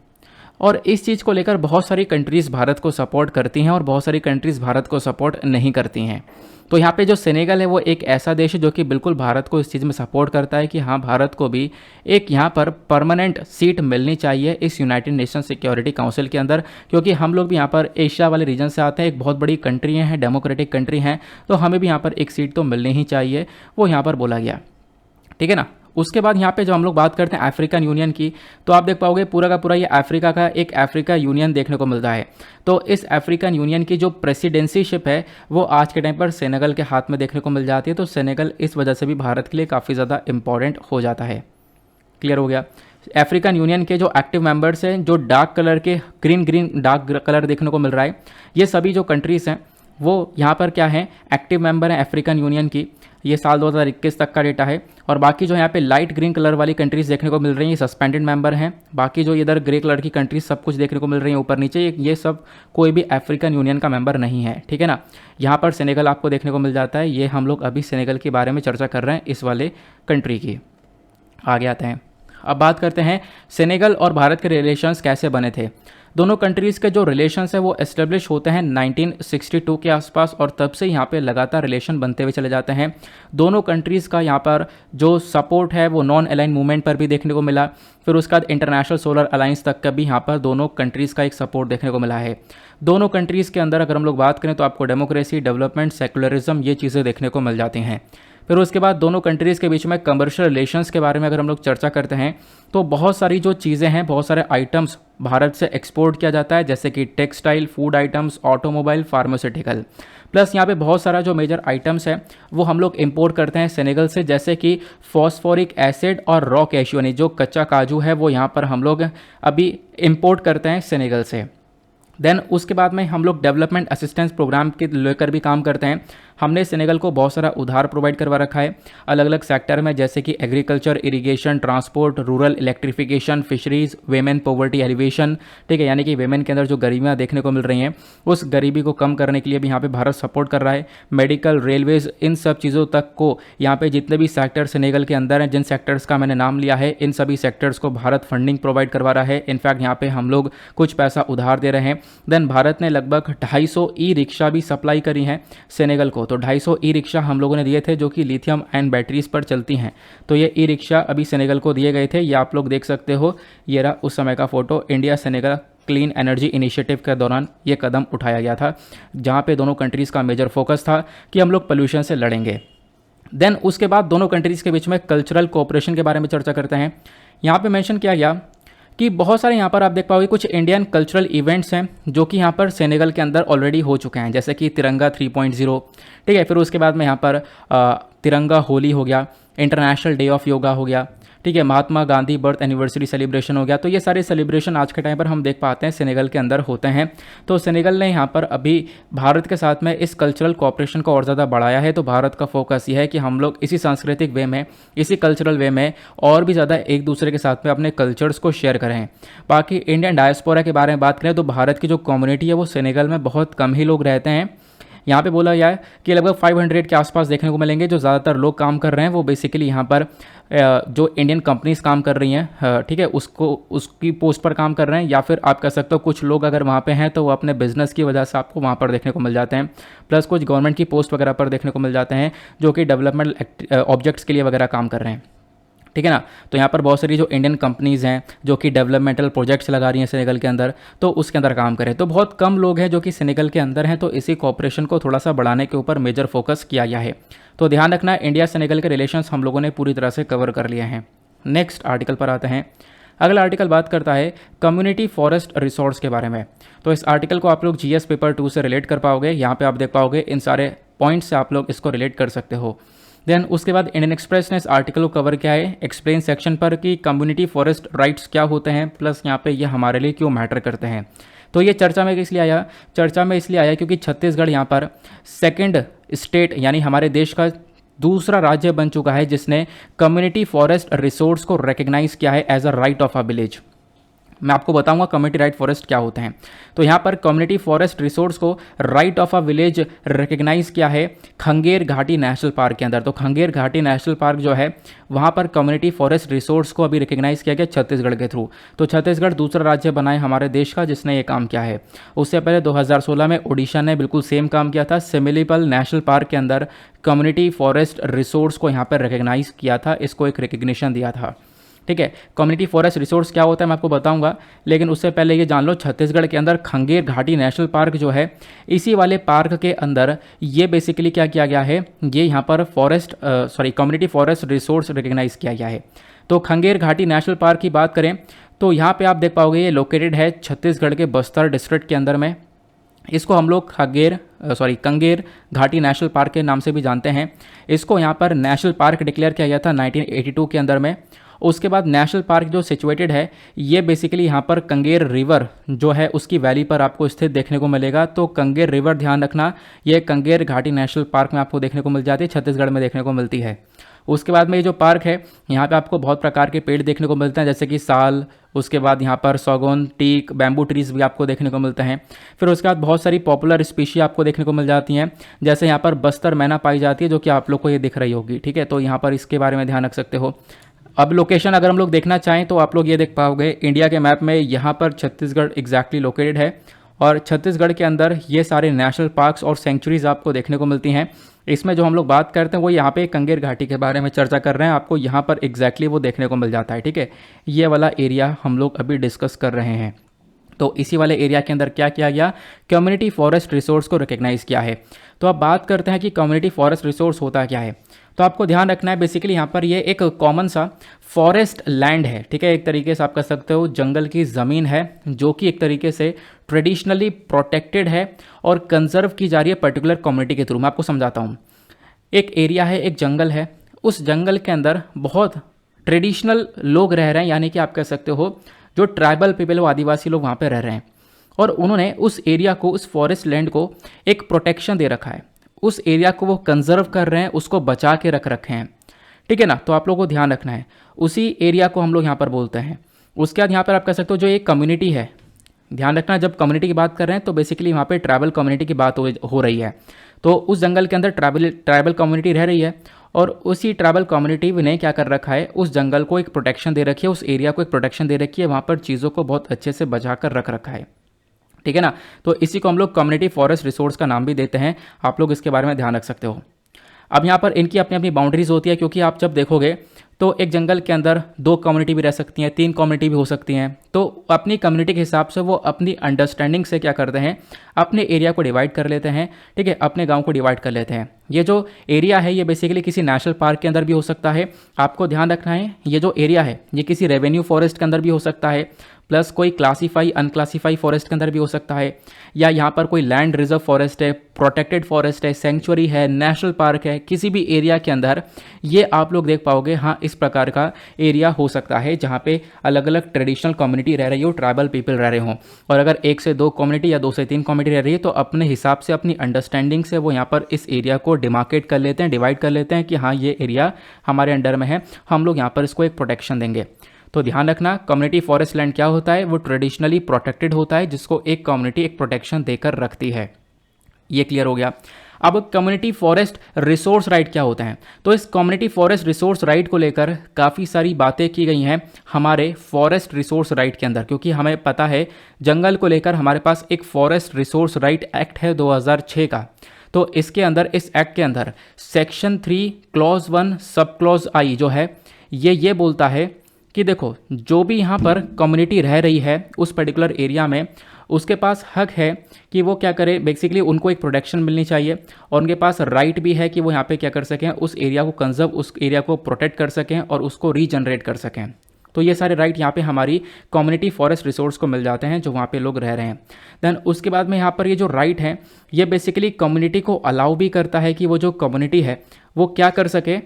और इस चीज़ को लेकर बहुत सारी कंट्रीज़ भारत को सपोर्ट करती हैं और बहुत सारी कंट्रीज़ भारत को सपोर्ट नहीं करती हैं। तो यहाँ पे जो सेनेगल है वो एक ऐसा देश है जो कि बिल्कुल भारत को इस चीज़ में सपोर्ट करता है कि हाँ, भारत को भी एक यहाँ पर परमानेंट सीट मिलनी चाहिए इस यूनाइटेड नेशन सिक्योरिटी काउंसिल के अंदर, क्योंकि हम लोग भी यहाँ पर एशिया वाले रीजन से आते हैं, एक बहुत बड़ी कंट्री हैं, डेमोक्रेटिक कंट्री हैं, तो हमें भी यहाँ पर एक सीट तो मिलनी ही चाहिए, वो यहाँ पर बोला गया, ठीक है ना। उसके बाद यहाँ पे जब हम लोग बात करते हैं अफ्रीकन यूनियन की, तो आप देख पाओगे पूरा का पूरा ये अफ्रीका का एक अफ्रीका यूनियन देखने को मिलता है। तो इस अफ्रीकन यूनियन की जो प्रेसिडेंसीशिप है वो आज के टाइम पर सेनेगल के हाथ में देखने को मिल जाती है। तो सेनेगल इस वजह से भी भारत के लिए काफ़ी ज़्यादा इंपॉर्टेंट हो जाता है। क्लियर हो गया। अफ्रीकन यूनियन के जो एक्टिव मेंबर्स हैं, जो डार्क कलर के ग्रीन डार्क कलर देखने को मिल रहा है, ये सभी जो कंट्रीज़ हैं वो यहाँ पर क्या है, एक्टिव मेंबर हैं अफ्रीकन यूनियन की। ये साल 2021 तक का डेटा है। और बाकी जो यहाँ पे लाइट ग्रीन कलर वाली कंट्रीज़ देखने को मिल रही हैं सस्पेंडेड मेंबर हैं। बाकी जो इधर ग्रे कलर की कंट्रीज सब कुछ देखने को मिल रही हैं ऊपर नीचे, ये सब कोई भी अफ्रीकन यूनियन का मेंबर नहीं है, ठीक है ना। यहाँ पर सेनेगल आपको देखने को मिल जाता है। ये हम लोग अभी सेनेगल के बारे में चर्चा कर रहे हैं, इस वाले कंट्री की। आगे आते हैं, अब बात करते हैं सेनेगल और भारत के रिलेशंस कैसे बने थे। दोनों कंट्रीज़ के जो रिलेशंस है वो एस्टेब्लिश होते हैं 1962 के आसपास, और तब से यहाँ पे लगातार रिलेशन बनते हुए चले जाते हैं। दोनों कंट्रीज़ का यहाँ पर जो सपोर्ट है वो नॉन अलाइन मूवमेंट पर भी देखने को मिला। फिर उसके बाद इंटरनेशनल सोलर अलायंस तक का भी यहाँ पर दोनों कंट्रीज़ का एक सपोर्ट देखने को मिला है। दोनों कंट्रीज़ के अंदर अगर हम लोग बात करें तो आपको डेमोक्रेसी, डेवलपमेंट, सेकुलरिज्म ये चीज़ें देखने को मिल जाती हैं। फिर उसके बाद दोनों कंट्रीज़ के बीच में कमर्शियल रिलेशंस के बारे में अगर हम लोग चर्चा करते हैं तो बहुत सारी जो चीज़ें हैं, बहुत सारे आइटम्स भारत से एक्सपोर्ट किया जाता है, जैसे कि textile, food items, automobile, pharmaceutical. Plus यहाँ पे बहुत सारा जो मेजर आइटम्स है वो हम लोग इंपोर्ट करते हैं सेनेगल से, जैसे कि फॉस्फोरिक एसिड और रॉ कैश्यू, यानी जो कच्चा काजू है वो यहाँ पर हम लोग अभी इंपोर्ट करते हैं सेनेगल से। देन उसके बाद में हम लोग डेवलपमेंट असिस्टेंस प्रोग्राम के लेकर भी काम करते हैं। हमने सेनेगल को बहुत सारा उधार प्रोवाइड करवा रखा है अलग अलग सेक्टर में, जैसे कि agriculture, irrigation, transport, rural electrification, fisheries, women poverty alleviation, ठीक है, यानी कि वेमेन के अंदर जो गरीबियाँ देखने को मिल रही हैं उस गरीबी को कम करने के लिए भी यहाँ पे भारत सपोर्ट कर रहा है। मेडिकल, रेलवेज, इन सब चीज़ों तक को यहाँ पे जितने भी सेक्टर सेनेगल के अंदर हैं, जिन सेक्टर्स का मैंने नाम लिया है, इन सभी सेक्टर्स को भारत फंडिंग प्रोवाइड करवा रहा है। इनफैक्ट यहाँ पे हम लोग कुछ पैसा उधार दे रहे हैं। देन भारत ने लगभग 250 ई रिक्शा भी सप्लाई करी हैं सेनेगल को। तो 250 ई रिक्शा हम लोगों ने दिए थे जो कि लिथियम आयन बैटरीज पर चलती हैं। तो ये ई रिक्शा अभी सेनेगल को दिए गए थे। ये आप लोग देख सकते हो, ये रहा उस समय का photo. India Senegal clean energy initiative के दौरान ये कदम उठाया गया था, जहाँ पे दोनों कंट्रीज़ का मेजर फोकस था कि हम लोग पोल्यूशन से लड़ेंगे। देन उसके बाद दोनों कंट्रीज़ के बीच में कल्चरल कोऑपरेशन के बारे में चर्चा करते हैं। यहाँ पे मेंशन किया गया कि बहुत सारे यहाँ पर आप देख पाओगे कुछ इंडियन कल्चरल इवेंट्स हैं जो कि यहाँ पर सेनेगल के अंदर ऑलरेडी हो चुके हैं, जैसे कि तिरंगा 3.0, ठीक है। फिर उसके बाद में यहाँ पर तिरंगा होली हो गया, इंटरनेशनल डे ऑफ योगा हो गया, ठीक है, Mahatma Gandhi birth anniversary celebration हो गया। तो ये सारे सेलिब्रेशन आज के टाइम पर हम देख पाते हैं सेनेगल के अंदर होते हैं। तो सेनेगल ने यहाँ पर अभी भारत के साथ में इस कल्चरल कोऑपरेशन को और ज़्यादा बढ़ाया है। तो भारत का फोकस ये है कि हम लोग इसी सांस्कृतिक वे में, इसी कल्चरल वे में और भी ज़्यादा एक दूसरे के साथ में अपने कल्चर्स को शेयर करें। बाकी इंडियन डायस्पोरा के बारे में बात करें तो भारत की जो कम्युनिटी है वो सेनेगल में बहुत कम ही लोग रहते हैं। यहाँ पे बोला गया है कि लगभग 500 के आसपास देखने को मिलेंगे। जो ज़्यादातर लोग काम कर रहे हैं वो बेसिकली यहाँ पर जो इंडियन कंपनीज काम कर रही हैं, ठीक है, उसकी पोस्ट पर काम कर रहे हैं, या फिर आप कह सकते हो कुछ लोग अगर वहाँ पे हैं तो वो अपने बिजनेस की वजह से आपको वहाँ पर देखने को मिल जाते हैं। प्लस कुछ गवर्नमेंट की पोस्ट वगैरह पर देखने को मिल जाते हैं जो कि डेवलपमेंट ऑब्जेक्ट्स के लिए वगैरह काम कर रहे हैं, ठीक है ना। तो यहाँ पर बहुत सारी जो इंडियन कंपनीज़ हैं जो कि डेवलपमेंटल प्रोजेक्ट्स लगा रही हैं सेनेगल के अंदर, तो उसके अंदर काम करें। तो बहुत कम लोग हैं जो कि सेनेगल के अंदर हैं, तो इसी कॉपरेशन को थोड़ा सा बढ़ाने के ऊपर मेजर फोकस किया गया है। तो ध्यान रखना, इंडिया सेनेगल के रिलेशंस हम लोगों ने पूरी तरह से कवर कर लिए हैं। नेक्स्ट आर्टिकल पर आते हैं। अगला आर्टिकल बात करता है कम्युनिटी फॉरेस्ट रिसोर्स के बारे में। तो इस आर्टिकल को आप लोग जीएस पेपर 2 से रिलेट कर पाओगे। यहाँ पे आप देख पाओगे इन सारे पॉइंट्स से आप लोग इसको रिलेट कर सकते हो। देन उसके बाद इंडियन एक्सप्रेस ने इस आर्टिकल को कवर किया है एक्सप्लेन सेक्शन पर कि कम्युनिटी फॉरेस्ट राइट्स क्या होते हैं, प्लस यहाँ पे ये हमारे लिए क्यों मैटर करते हैं। तो ये चर्चा में इसलिए आया, चर्चा में इसलिए आया क्योंकि छत्तीसगढ़ यहाँ पर सेकंड स्टेट यानी हमारे देश का दूसरा राज्य बन चुका है जिसने कम्युनिटी फॉरेस्ट रिसोर्स को रिकग्नाइज किया है as a right of a village. मैं आपको बताऊंगा कम्युनिटी राइट फॉरेस्ट क्या होते हैं। तो यहाँ पर कम्युनिटी फॉरेस्ट रिसोर्स को right of a village recognise किया है खंगेर घाटी नेशनल पार्क के अंदर। तो खंगेर घाटी नेशनल पार्क जो है वहाँ पर कम्युनिटी फॉरेस्ट रिसोर्स को अभी रिकग्नाइज किया गया छत्तीसगढ़ के थ्रू। तो छत्तीसगढ़ दूसरा राज्य बना है हमारे देश का जिसने ये काम किया है। उससे पहले 2016 में ओडिशा ने बिल्कुल सेम काम किया था। सिमिलीपल नेशनल पार्क के अंदर कम्युनिटी फॉरेस्ट रिसोर्स को यहाँ पर रिकग्नाइज किया था, इसको एक रिकग्निशन दिया था, ठीक है। कम्युनिटी फॉरेस्ट रिसोर्स क्या होता है मैं आपको बताऊंगा, लेकिन उससे पहले ये जान लो छत्तीसगढ़ के अंदर खंगेर घाटी नेशनल पार्क जो है, इसी वाले पार्क के अंदर ये बेसिकली क्या किया गया है, ये यहाँ पर कम्युनिटी फॉरेस्ट रिसोर्स रिकग्नाइज किया गया है। तो खंगेर घाटी नेशनल पार्क की बात करें तो यहाँ पे आप देख पाओगे ये लोकेटेड है छत्तीसगढ़ के बस्तर डिस्ट्रिक्ट के अंदर में। इसको हम लोग कंगेर घाटी नेशनल पार्क के नाम से भी जानते हैं। इसको यहाँ पर नेशनल पार्क डिक्लेयर किया गया था 1982 के अंदर में। उसके बाद नेशनल पार्क जो सिचुएटेड है ये बेसिकली यहाँ पर कंगेर रिवर जो है उसकी वैली पर आपको स्थित देखने को मिलेगा। तो कंगेर रिवर ध्यान रखना, ये कंगेर घाटी नेशनल पार्क में आपको देखने को मिल जाती है, छत्तीसगढ़ में देखने को मिलती है। उसके बाद में ये जो पार्क है यहाँ पे आपको बहुत प्रकार के पेड़ देखने को मिलते हैं, जैसे कि साल, उसके बाद यहाँ पर सौगोन, टीक, बैम्बू ट्रीज भी आपको देखने को मिलते हैं। फिर उसके बाद बहुत सारी पॉपुलर स्पीशी आपको देखने को मिल जाती हैं, जैसे यहाँ पर बस्तर मैना पाई जाती है जो कि आप लोग को ये दिख रही होगी, ठीक है। तो यहाँ पर इसके बारे में ध्यान रख सकते हो। अब लोकेशन अगर हम लोग देखना चाहें तो आप लोग ये देख पाओगे इंडिया के मैप में यहाँ पर छत्तीसगढ़ एग्जैक्टली लोकेटेड है और छत्तीसगढ़ के अंदर ये सारे नेशनल पार्क्स और सेंचुरीज आपको देखने को मिलती हैं। इसमें जो हम लोग बात करते हैं वो यहाँ पे कंगेर घाटी के बारे में चर्चा कर रहे हैं, आपको यहाँ पर एग्जैक्टली वो देखने को मिल जाता है, ठीक है। ये वाला एरिया हम लोग अभी डिस्कस कर रहे हैं। तो इसी वाले एरिया के अंदर क्या किया गया, कम्युनिटी फॉरेस्ट रिसोर्स को रिकग्नाइज किया है। तो अब बात करते हैं कि कम्युनिटी फॉरेस्ट रिसोर्स होता क्या है। तो आपको ध्यान रखना है बेसिकली यहाँ पर ये एक कॉमन सा फॉरेस्ट लैंड है, ठीक है। एक तरीके से आप कह सकते हो जंगल की ज़मीन है जो कि एक तरीके से ट्रेडिशनली प्रोटेक्टेड है और कंजर्व की जा रही है पर्टिकुलर कम्युनिटी के थ्रू। मैं आपको समझाता हूँ। एक एरिया है, एक जंगल है, उस जंगल के अंदर बहुत ट्रेडिशनल लोग रह रहे हैं, यानी कि आप कह सकते हो जो ट्राइबल पीपल, वो आदिवासी लोग वहाँ पे रह रहे हैं और उन्होंने उस एरिया को, उस फॉरेस्ट लैंड को एक प्रोटेक्शन दे रखा है। उस एरिया को वो कंजर्व कर रहे हैं, उसको बचा के रख रखे हैं, ठीक है ना। तो आप लोगों को ध्यान रखना है, उसी एरिया को हम लोग यहाँ पर बोलते हैं। उसके बाद यहाँ पर आप कह सकते हो जो एक कम्युनिटी है, ध्यान रखना जब कम्युनिटी की बात कर रहे हैं तो बेसिकली वहाँ पे ट्राइबल कम्युनिटी की बात हो रही है। तो उस जंगल के अंदर ट्राइबल कम्युनिटी रह रही है और उसी ट्राइबल कम्युनिटी ने क्या कर रखा है, उस जंगल को एक प्रोटेक्शन दे रखी है, उस एरिया को एक प्रोटेक्शन दे रखी है, वहाँ पर चीज़ों को बहुत अच्छे से बचा कर रख रखा है, ठीक है ना। तो इसी को हम लोग कम्युनिटी फॉरेस्ट रिसोर्स का नाम भी देते हैं, आप लोग इसके बारे में ध्यान रख सकते हो। अब यहाँ पर इनकी अपनी अपनी बाउंड्रीज होती है, क्योंकि आप जब देखोगे तो एक जंगल के अंदर 2 कम्युनिटी भी रह सकती हैं, 3 कम्युनिटी भी हो सकती हैं। तो अपनी कम्युनिटी के हिसाब से वो अपनी अंडरस्टैंडिंग से क्या करते हैं, अपने एरिया को डिवाइड कर लेते हैं, ठीक है, अपने गांव को डिवाइड कर लेते हैं। ये जो एरिया है ये बेसिकली किसी नेशनल पार्क के अंदर भी हो सकता है, आपको ध्यान रखना है। ये जो एरिया है ये किसी रेवेन्यू फॉरेस्ट के अंदर भी हो सकता है, प्लस कोई क्लासीफाई अनक्लासीफाई फॉरेस्ट के अंदर भी हो सकता है, या यहाँ पर कोई लैंड रिजर्व फॉरेस्ट है, प्रोटेक्टेड फॉरेस्ट है, सेंचुरी है, नेशनल पार्क है, किसी भी एरिया के अंदर ये आप लोग देख पाओगे। हाँ, इस प्रकार का एरिया हो सकता है जहाँ पे अलग अलग ट्रेडिशनल कम्युनिटी रह रही हो, ट्राइबल पीपल रह रहे हों। और अगर 1 से 2 कम्युनिटी या 2 से 3 कम्युनिटी रह रही है तो अपने हिसाब से, अपनी अंडरस्टैंडिंग से वो यहाँ पर इस एरिया को डिमार्केट कर लेते हैं, डिवाइड कर लेते हैं कि हाँ ये एरिया हमारे अंडर में है, हम लोग यहाँ पर इसको एक प्रोटेक्शन देंगे। तो ध्यान रखना, कम्युनिटी फॉरेस्ट लैंड क्या होता है, वो ट्रेडिशनली प्रोटेक्टेड होता है जिसको एक कम्युनिटी एक प्रोटेक्शन देकर रखती है। ये क्लियर हो गया। अब कम्युनिटी फॉरेस्ट रिसोर्स राइट क्या होता है, तो इस कम्युनिटी फॉरेस्ट रिसोर्स राइट को लेकर काफ़ी सारी बातें की गई हैं हमारे फॉरेस्ट रिसोर्स राइट के अंदर, क्योंकि हमें पता है जंगल को लेकर हमारे पास एक फॉरेस्ट रिसोर्स राइट एक्ट है 2006 का। तो इसके अंदर, इस एक्ट के अंदर सेक्शन 3 क्लॉज 1 सब क्लॉज आई जो है ये बोलता है कि देखो जो भी यहाँ पर कम्युनिटी रह रही है उस पर्टिकुलर एरिया में, उसके पास हक है कि वो क्या करे, बेसिकली उनको एक प्रोटेक्शन मिलनी चाहिए और उनके पास राइट भी है कि वो यहाँ पे क्या कर सकें, उस एरिया को कंजर्व, उस एरिया को प्रोटेक्ट कर सकें और उसको रीजनरेट कर सकें। तो ये सारे राइट यहाँ पे हमारी कम्युनिटी फॉरेस्ट रिसोर्स को मिल जाते हैं जो वहाँ पे लोग रह रहे हैं। देन उसके बाद में यहाँ पर ये जो राइट है ये बेसिकली कम्युनिटी को अलाउ भी करता है कि वो जो कम्युनिटी है वो क्या कर सके,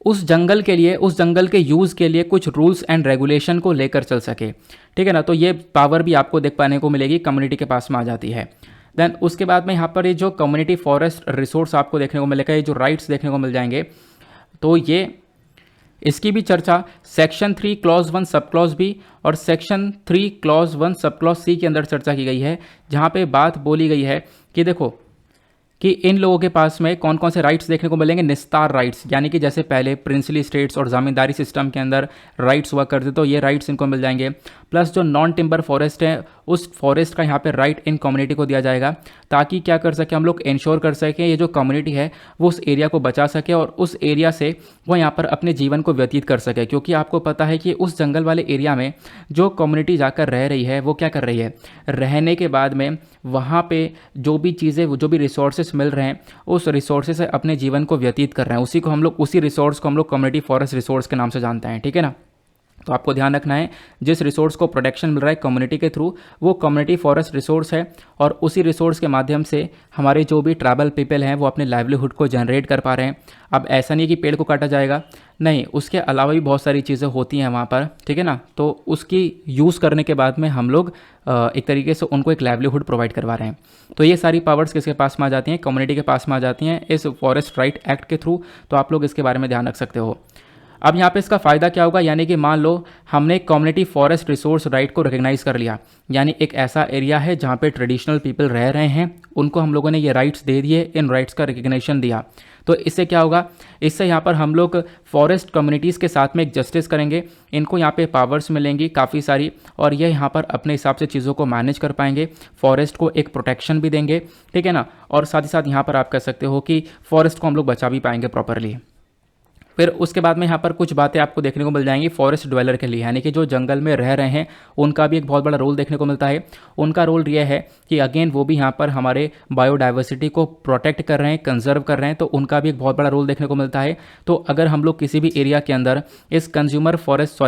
उस जंगल के लिए, उस जंगल के यूज़ के लिए कुछ रूल्स एंड रेगुलेशन को लेकर चल सके, ठीक है ना। तो ये पावर भी आपको देख पाने को मिलेगी, कम्युनिटी के पास में आ जाती है। देन उसके बाद में यहाँ पर ये जो कम्युनिटी फॉरेस्ट रिसोर्स आपको देखने को मिलेगा, ये जो राइट्स देखने को मिल जाएंगे, तो ये इसकी भी चर्चा section 3 clause 1 sub clause B और section 3 clause 1 sub clause C के अंदर चर्चा की गई है, जहाँ पे बात बोली गई है कि देखो कि इन लोगों के पास में कौन कौन से राइट्स देखने को मिलेंगे, निस्तार राइट्स, यानी कि जैसे पहले प्रिंसली स्टेट्स और ज़मींदारी सिस्टम के अंदर राइट्स हुआ करते तो ये राइट्स इनको मिल जाएंगे। प्लस जो नॉन टिम्बर फॉरेस्ट है उस फॉरेस्ट का यहाँ पे राइट इन कम्युनिटी को दिया जाएगा, ताकि क्या कर सके हम लोग, इंश्योर कर सकें ये जो कम्युनिटी है वो उस एरिया को बचा सके और उस एरिया से वो यहाँ पर अपने जीवन को व्यतीत कर सके। क्योंकि आपको पता है कि उस जंगल वाले एरिया में जो कम्युनिटी जाकर रह रही है वो क्या कर रही है, रहने के बाद में वहाँ पे जो भी चीज़ें, जो भी रिसोर्सेज मिल रहे हैं उस रिसोर्सेज से अपने जीवन को व्यतीत कर रहे हैं, उसी को हम लोग, उसी रिसोर्स को हम लोग कम्युनिटी फॉरेस्ट रिसोर्स के नाम से जानते हैं, ठीक है ना। तो आपको ध्यान रखना है जिस रिसोर्स को प्रोटेक्शन मिल रहा है कम्युनिटी के थ्रू, वो कम्युनिटी फॉरेस्ट रिसोर्स है और उसी रिसोर्स के माध्यम से हमारे जो भी ट्राइबल पीपल हैं वो अपने लाइवलीहुड को जनरेट कर पा रहे हैं। अब ऐसा नहीं कि पेड़ को काटा जाएगा, नहीं, उसके अलावा भी बहुत सारी चीज़ें होती हैं वहाँ पर, ठीक है ना। तो उसकी यूज़ करने के बाद में हम लोग एक तरीके से उनको एक लाइवलीहुड प्रोवाइड करवा रहे हैं। तो ये सारी पावर्स किसके पास में आ जाती हैं? कम्युनिटी के पास में आ जाती हैं इस फॉरेस्ट राइट एक्ट के थ्रू। तो आप लोग इसके बारे में ध्यान रख सकते हो। अब यहाँ पे इसका फ़ायदा क्या होगा, यानी कि मान लो हमने कम्युनिटी फॉरेस्ट रिसोर्स राइट को रिकग्नाइज़ कर लिया, यानी एक ऐसा एरिया है जहाँ पे ट्रेडिशनल पीपल रह रहे हैं, उनको हम लोगों ने ये राइट्स दे दिए, इन राइट्स का रिकग्निशन दिया। तो इससे क्या होगा, इससे यहाँ पर हम लोग फॉरेस्ट कम्युनिटीज़ के साथ में एक जस्टिस करेंगे, इनको यहाँ पे पावर्स मिलेंगी काफ़ी सारी, और ये यहाँ पर अपने हिसाब से चीज़ों को मैनेज कर पाएंगे, फॉरेस्ट को एक प्रोटेक्शन भी देंगे, ठीक है ना। और साथ ही साथ यहाँ पर आप कह सकते हो कि फॉरेस्ट को हम लोग बचा भी पाएंगे प्रॉपरली। फिर उसके बाद में यहाँ पर कुछ बातें आपको देखने को मिल जाएंगी फॉरेस्ट ड्वेलर के लिए, यानी कि जो जंगल में रह रहे हैं उनका भी एक बहुत बड़ा रोल देखने को मिलता है। उनका रोल ये है कि अगेन वो भी यहाँ पर हमारे बायोडाइवर्सिटी को प्रोटेक्ट कर रहे हैं, कंजर्व कर रहे हैं, तो उनका भी एक बहुत बड़ा रोल देखने को मिलता है। तो अगर हम लोग किसी भी एरिया के अंदर इस कंज्यूमर फॉरेस्ट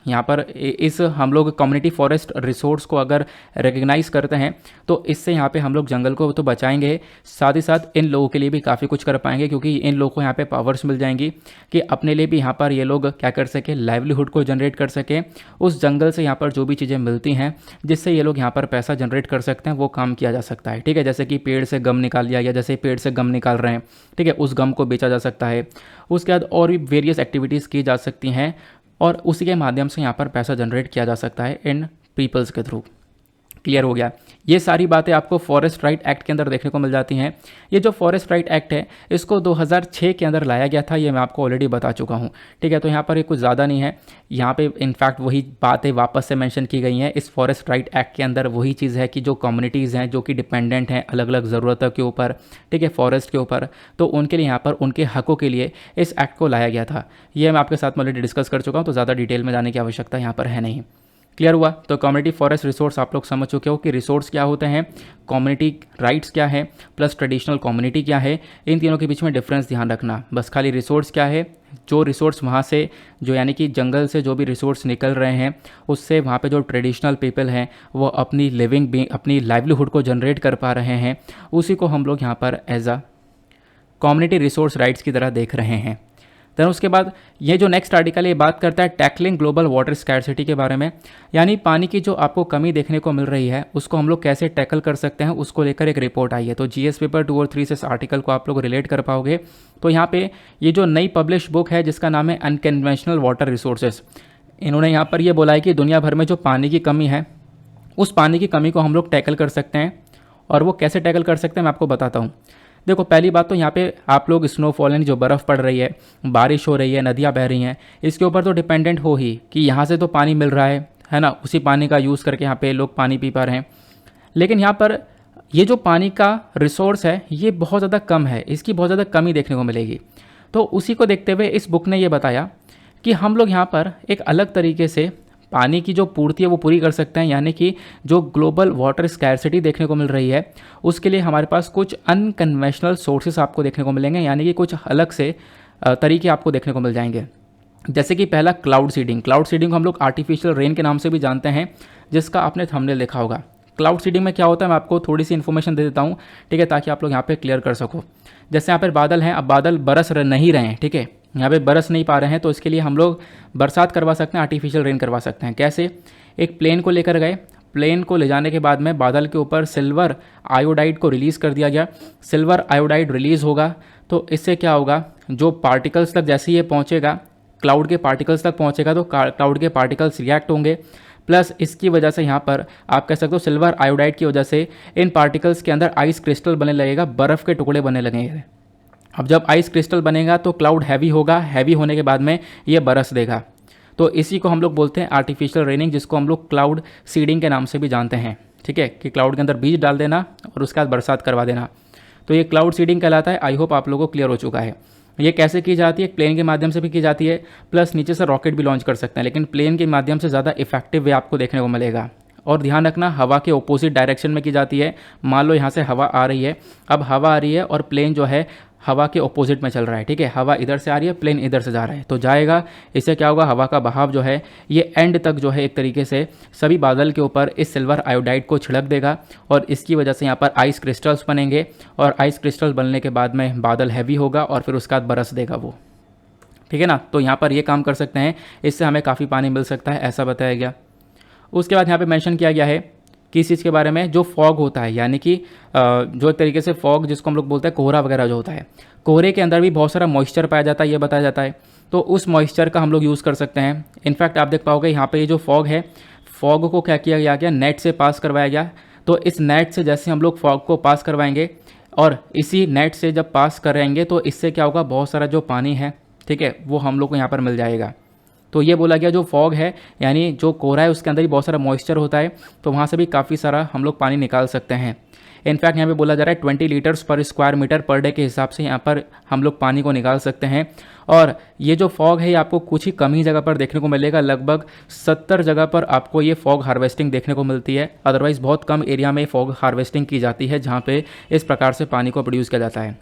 यहाँ पर इस हम लोग कम्युनिटी फॉरेस्ट रिसोर्स को अगर रिकग्नाइज़ करते हैं तो इससे यहाँ पे हम लोग जंगल को तो बचाएंगे, साथ ही साथ इन लोगों के लिए भी काफ़ी कुछ कर पाएंगे, क्योंकि इन लोगों को यहाँ पे पावर्स मिल जाएंगी कि अपने लिए भी यहाँ पर ये लोग क्या कर सके, लाइवलीहुड को जनरेट कर सके। उस जंगल से यहाँ पर जो भी चीज़ें मिलती हैं जिससे ये लोग यहाँ पर पैसा जनरेट कर सकते हैं, वो काम किया जा सकता है, ठीक है। जैसे कि पेड़ से गम निकाल लिया, या जैसे पेड़ से गम निकाल रहे हैं, ठीक है, उस गम को बेचा जा सकता है। उसके बाद और भी वेरियस एक्टिविटीज़ की जा सकती हैं और उसी के माध्यम से यहाँ पर पैसा जनरेट किया जा सकता है इन पीपल्स के थ्रू। क्लियर हो गया? ये सारी बातें आपको फॉरेस्ट राइट एक्ट के अंदर देखने को मिल जाती हैं। ये जो फॉरेस्ट राइट एक्ट है इसको 2006 के अंदर लाया गया था, ये मैं आपको ऑलरेडी बता चुका हूँ, ठीक है। तो यहाँ पर ये कुछ ज़्यादा नहीं है, यहाँ पे इनफैक्ट वही बातें वापस से मेंशन की गई हैं। इस फॉरेस्ट राइट एक्ट के अंदर वही चीज़ है कि जो कम्युनिटीज़ हैं जो कि डिपेंडेंट हैं अलग अलग ज़रूरतों के ऊपर, ठीक है, फॉरेस्ट के ऊपर, तो उनके लिए यहाँ पर उनके हकों के लिए इस एक्ट को लाया गया था। ये मैं आपके साथ ऑलरेडी डिस्कस कर चुका हूँ, तो ज़्यादा डिटेल में जाने की आवश्यकता यहाँ पर है नहीं। क्लियर हुआ? तो कम्युनिटी फॉरेस्ट रिसोर्स आप लोग समझ चुके हो कि रिसोर्स क्या होते हैं, कम्युनिटी राइट्स क्या है, प्लस ट्रेडिशनल कम्युनिटी क्या है, इन तीनों के बीच में डिफरेंस ध्यान रखना। बस खाली रिसोर्स क्या है, जो रिसोर्स वहाँ से जो यानी कि जंगल से जो भी रिसोर्स निकल रहे हैं उससे वहाँ पे जो ट्रेडिशनल पीपल हैं वो अपनी अपनी लाइवलीहुड को जनरेट कर पा रहे हैं, उसी को हम लोग यहाँ पर as a community resource rights की तरह देख रहे हैं। देन उसके बाद ये जो नेक्स्ट आर्टिकल ये बात करता है टैकलिंग ग्लोबल वाटर स्कैरसिटी के बारे में, यानी पानी की जो आपको कमी देखने को मिल रही है उसको हम लोग कैसे टैकल कर सकते हैं, उसको लेकर एक रिपोर्ट आई है। तो जीएस पेपर 2 और 3 से इस आर्टिकल को आप लोग रिलेट कर पाओगे। तो यहाँ पे ये जो नई पब्लिश बुक है जिसका नाम है अनकन्वेंशनल वाटर रिसोर्सेज, इन्होंने यहाँ पर ये बोला है कि दुनिया भर में जो पानी की कमी है उस पानी की कमी को हम लोग टैकल कर सकते हैं। और वो कैसे टैकल कर सकते हैं मैं आपको बताता हूँ। देखो, पहली बात तो यहाँ पे आप लोग स्नोफॉल यानी जो बर्फ़ पड़ रही है, बारिश हो रही है, नदियाँ बह रही हैं, इसके ऊपर तो डिपेंडेंट हो ही कि यहाँ से तो पानी मिल रहा है ना, उसी पानी का यूज़ करके यहाँ पे लोग पानी पी पा रहे हैं। लेकिन यहाँ पर ये जो पानी का रिसोर्स है ये बहुत ज़्यादा कम है, इसकी बहुत ज़्यादा कमी देखने को मिलेगी। तो उसी को देखते हुए इस बुक ने ये बताया कि हम लोग यहाँ पर एक अलग तरीके से पानी की जो पूर्ति है वो पूरी कर सकते हैं, यानी कि जो ग्लोबल वाटर स्कैरसिटी देखने को मिल रही है उसके लिए हमारे पास कुछ अनकन्वेंशनल सोर्सेस आपको देखने को मिलेंगे, यानी कि कुछ अलग से तरीके आपको देखने को मिल जाएंगे। जैसे कि पहला क्लाउड सीडिंग। क्लाउड सीडिंग को हम लोग आर्टिफिशियल रेन के नाम से भी जानते हैं, जिसका आपने थंबनेल देखा होगा। क्लाउड सीडिंग में क्या होता है मैं आपको थोड़ी सी इन्फॉर्मेशन दे देता हूँ, ठीक है, ताकि आप लोग यहाँ पे क्लियर कर सको। जैसे यहाँ पर बादल हैं, अब बादल बरस नहीं रहे हैं, ठीक है, यहाँ पे बरस नहीं पा रहे हैं, तो इसके लिए हम लोग बरसात करवा सकते हैं, आर्टिफिशियल रेन करवा सकते हैं। कैसे? एक प्लेन को लेकर गए, प्लेन को ले जाने के बाद में बादल के ऊपर सिल्वर आयोडाइड को रिलीज़ कर दिया गया। सिल्वर आयोडाइड रिलीज़ होगा तो इससे क्या होगा, जो पार्टिकल्स तक जैसे ये पहुँचेगा, क्लाउड के पार्टिकल्स तक पहुँचेगा तो क्लाउड के पार्टिकल्स रिएक्ट होंगे। प्लस इसकी वजह से यहाँ पर आप कह सकते हो सिल्वर आयोडाइड की वजह से इन पार्टिकल्स के अंदर आइस क्रिस्टल बनने लगेगा, बर्फ़ के टुकड़े बनने लगेंगे। अब जब आइस क्रिस्टल बनेगा तो क्लाउड हैवी होगा, हैवी होने के बाद में ये बरस देगा। तो इसी को हम लोग बोलते हैं आर्टिफिशियल रेनिंग, जिसको हम लोग क्लाउड सीडिंग के नाम से भी जानते हैं, ठीक है, कि क्लाउड के अंदर बीज डाल देना और उसके बाद बरसात करवा देना। तो ये क्लाउड सीडिंग कहलाता है। आई होप आप लोगों को क्लियर हो चुका है। ये कैसे की जाती है? प्लेन के माध्यम से भी की जाती है, प्लस नीचे से रॉकेट भी लॉन्च कर सकते हैं, लेकिन प्लेन के माध्यम से ज़्यादा इफेक्टिव वे आपको देखने को मिलेगा। और ध्यान रखना, हवा के ऑपोजिट डायरेक्शन में की जाती है। मान लो यहाँ से हवा आ रही है, अब हवा आ रही है और प्लेन जो है हवा के ऑपोजिट में चल रहा है, ठीक है। हवा इधर से आ रही है, प्लेन इधर से जा रहा है, तो जाएगा। इससे क्या होगा, हवा का बहाव जो है ये एंड तक जो है एक तरीके से सभी बादल के ऊपर इस सिल्वर आयोडाइड को छिड़क देगा और इसकी वजह से यहाँ पर आइस क्रिस्टल्स बनेंगे और आइस क्रिस्टल बनने के बाद में बादल हैवी होगा और फिर उसके बाद बरस देगा वो, ठीक है ना। तो यहाँ पर ये काम कर सकते हैं, इससे हमें काफ़ी पानी मिल सकता है, ऐसा बताया गया। उसके बाद यहाँ पे मेंशन किया गया है किस चीज़ के बारे में, जो फॉग होता है, यानी कि जो एक तरीके से फॉग जिसको हम लोग बोलते हैं कोहरा वगैरह जो होता है, कोहरे के अंदर भी बहुत सारा मॉइस्चर पाया जाता है, ये बताया जाता है। तो उस मॉइस्चर का हम लोग यूज़ कर सकते हैं। इनफैक्ट आप देख पाओगे यहाँ पे ये जो फॉग है, फॉग को क्या किया गया, नेट से पास करवाया गया। तो इस नेट से जैसे हम लोग फॉग को पास करवाएंगे और इसी नेट से जब पास करेंगे तो इससे क्या होगा, बहुत सारा जो पानी है, ठीक है, वो हम लोग को यहाँ पर मिल जाएगा। तो ये बोला गया जो फॉग है यानी जो कोहरा है उसके अंदर ही बहुत सारा मॉइस्चर होता है, तो वहाँ से भी काफ़ी सारा हम लोग पानी निकाल सकते हैं। इनफैक्ट यहाँ पे बोला जा रहा है 20 लीटर्स पर स्क्वायर मीटर पर डे के हिसाब से यहाँ पर हम लोग पानी को निकाल सकते हैं। और ये जो फॉग है ये आपको कुछ ही कम ही जगह पर देखने को मिलेगा, लगभग 70 जगह पर आपको ये फॉग हार्वेस्टिंग देखने को मिलती है। अदरवाइज़ बहुत कम एरिया में फॉग हार्वेस्टिंग की जाती है जहाँ पे इस प्रकार से पानी को प्रोड्यूस किया जाता है।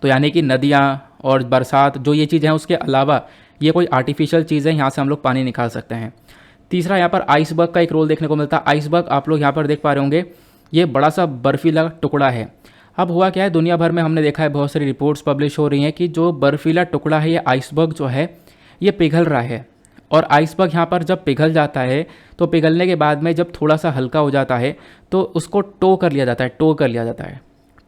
तो यानी कि नदियाँ और बरसात जो ये चीज़ हैं उसके अलावा ये कोई आर्टिफिशियल चीज़ है, यहाँ से हम लोग पानी निकाल सकते हैं। तीसरा यहाँ पर आइसबर्ग का एक रोल देखने को मिलता है। आइसबर्ग आप लोग यहाँ पर देख पा रहे होंगे, ये बड़ा सा बर्फीला टुकड़ा है। अब हुआ क्या है, दुनिया भर में हमने देखा है, बहुत सारी रिपोर्ट्स पब्लिश हो रही हैं कि जो बर्फीला टुकड़ा है, ये आइसबर्ग जो है ये पिघल रहा है। और आइसबर्ग यहाँ पर जब पिघल जाता है तो पिघलने के बाद में जब थोड़ा सा हल्का हो जाता है तो उसको टो कर लिया जाता है।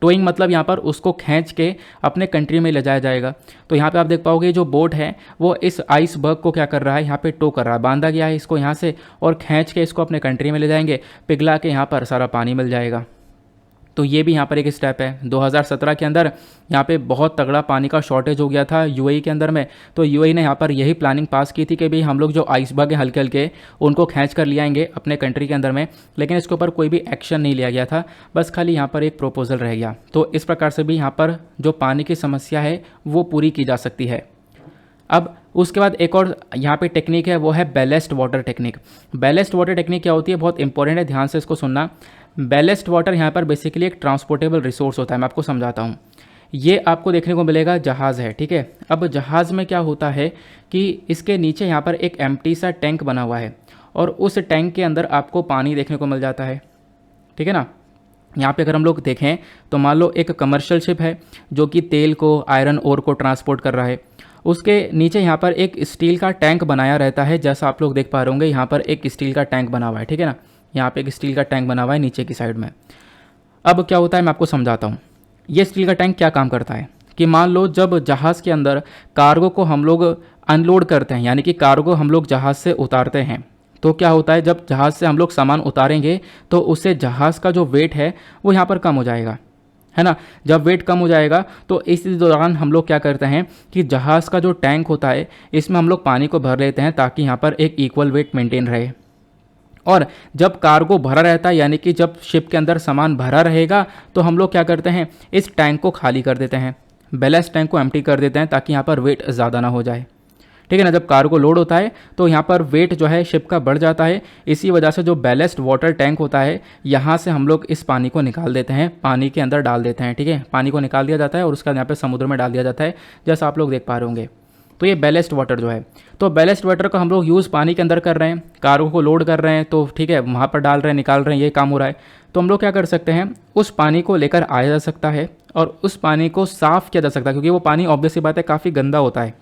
टोइंग मतलब यहाँ पर उसको खींच के अपने कंट्री में ले जाया जाएगा। तो यहाँ पे आप देख पाओगे जो बोट है वो इस आइसबर्ग को क्या कर रहा है, यहाँ पे टो कर रहा है, बांधा गया है इसको यहाँ से और खींच के इसको अपने कंट्री में ले जाएंगे, पिघला के यहाँ पर सारा पानी मिल जाएगा। तो ये भी यहाँ पर एक स्टेप है। 2017 के अंदर यहाँ पे बहुत तगड़ा पानी का शॉर्टेज हो गया था यूएई के अंदर में, तो यूएई ने यहाँ पर यही प्लानिंग पास की थी कि भाई हम लोग जो आइसबर्ग है हल्के हल्के उनको खींच कर ले आएंगे अपने कंट्री के अंदर में, लेकिन इसके ऊपर कोई भी एक्शन नहीं लिया गया था, बस खाली यहाँ पर एक प्रपोजल रह गया। तो इस प्रकार से भी यहाँ पर जो पानी की समस्या है वो पूरी की जा सकती है। अब उसके बाद एक और यहाँ पे टेक्निक है, वो है ballast water technique. Ballast water technique क्या होती है, बहुत इंपॉर्टेंट है, ध्यान से इसको सुनना। बैलेस्ट वाटर यहाँ पर बेसिकली एक ट्रांसपोर्टेबल रिसोर्स होता है, मैं आपको समझाता हूँ। ये आपको देखने को मिलेगा जहाज़ है, ठीक है। अब जहाज़ में क्या होता है कि इसके नीचे यहाँ पर एक एम्प्टी सा टैंक बना हुआ है और उस टैंक के अंदर आपको पानी देखने को मिल जाता है, ठीक है ना। यहाँ पे अगर हम लोग देखें तो मान लो एक कमर्शियल शिप है जो कि तेल को, आयरन ओर को ट्रांसपोर्ट कर रहा है, उसके नीचे यहाँ पर एक स्टील का टैंक बनाया रहता है, जैसा आप लोग देख पा रहे होंगे यहाँ पर एक स्टील का टैंक बना हुआ है, ठीक है ना। यहाँ पे एक स्टील का टैंक बना हुआ है नीचे की साइड में। अब क्या होता है मैं आपको समझाता हूँ। ये स्टील का टैंक क्या काम करता है कि मान लो जब जहाज़ के अंदर कार्गो को हम लोग अनलोड करते हैं, यानी कि कार्गो हम लोग जहाज़ से उतारते हैं, तो क्या होता है जब जहाज़ से हम लोग सामान उतारेंगे तो उससे जहाज़ का जो वेट है वो यहाँ पर कम हो जाएगा, है ना। जब वेट कम हो जाएगा तो इस दौरान हम लोग क्या करते हैं कि जहाज़ का जो टैंक होता है इसमें हम लोग पानी को भर लेते हैं ताकि यहाँ पर एक इक्वल वेट मेंटेन रहे। और जब कार्गो भरा रहता है, यानी कि जब शिप के अंदर सामान भरा रहेगा, तो हम लोग क्या करते हैं, इस टैंक को खाली कर देते हैं, बैलेस्ट टैंक को एम्प्टी कर देते हैं ताकि यहाँ पर वेट ज़्यादा ना हो जाए, ठीक है ना। जब कार्गो लोड होता है तो यहाँ पर वेट जो है शिप का बढ़ जाता है, इसी वजह से जो बैलेस्ट वाटर टैंक होता है यहाँ से हम लोग इस पानी को निकाल देते हैं, पानी के अंदर डाल देते हैं, ठीक है। पानी को निकाल दिया जाता है और उसका यहाँ पे समुद्र में डाल दिया जाता है, जैसा आप लोग देख पा रहे होंगे। तो ये बैलेस्ट वाटर जो है, तो बैलेस्ट वाटर का हम लोग यूज़ पानी के अंदर कर रहे हैं, कार्गो को लोड कर रहे हैं, तो ठीक है वहाँ पर डाल रहे हैं, निकाल रहे हैं, ये काम हो रहा है। तो हम लोग क्या कर सकते हैं, उस पानी को लेकर आया जा सकता है और उस पानी को साफ़ किया जा सकता है, क्योंकि वो पानी ऑब्वियस सी बात है काफ़ी गंदा होता है।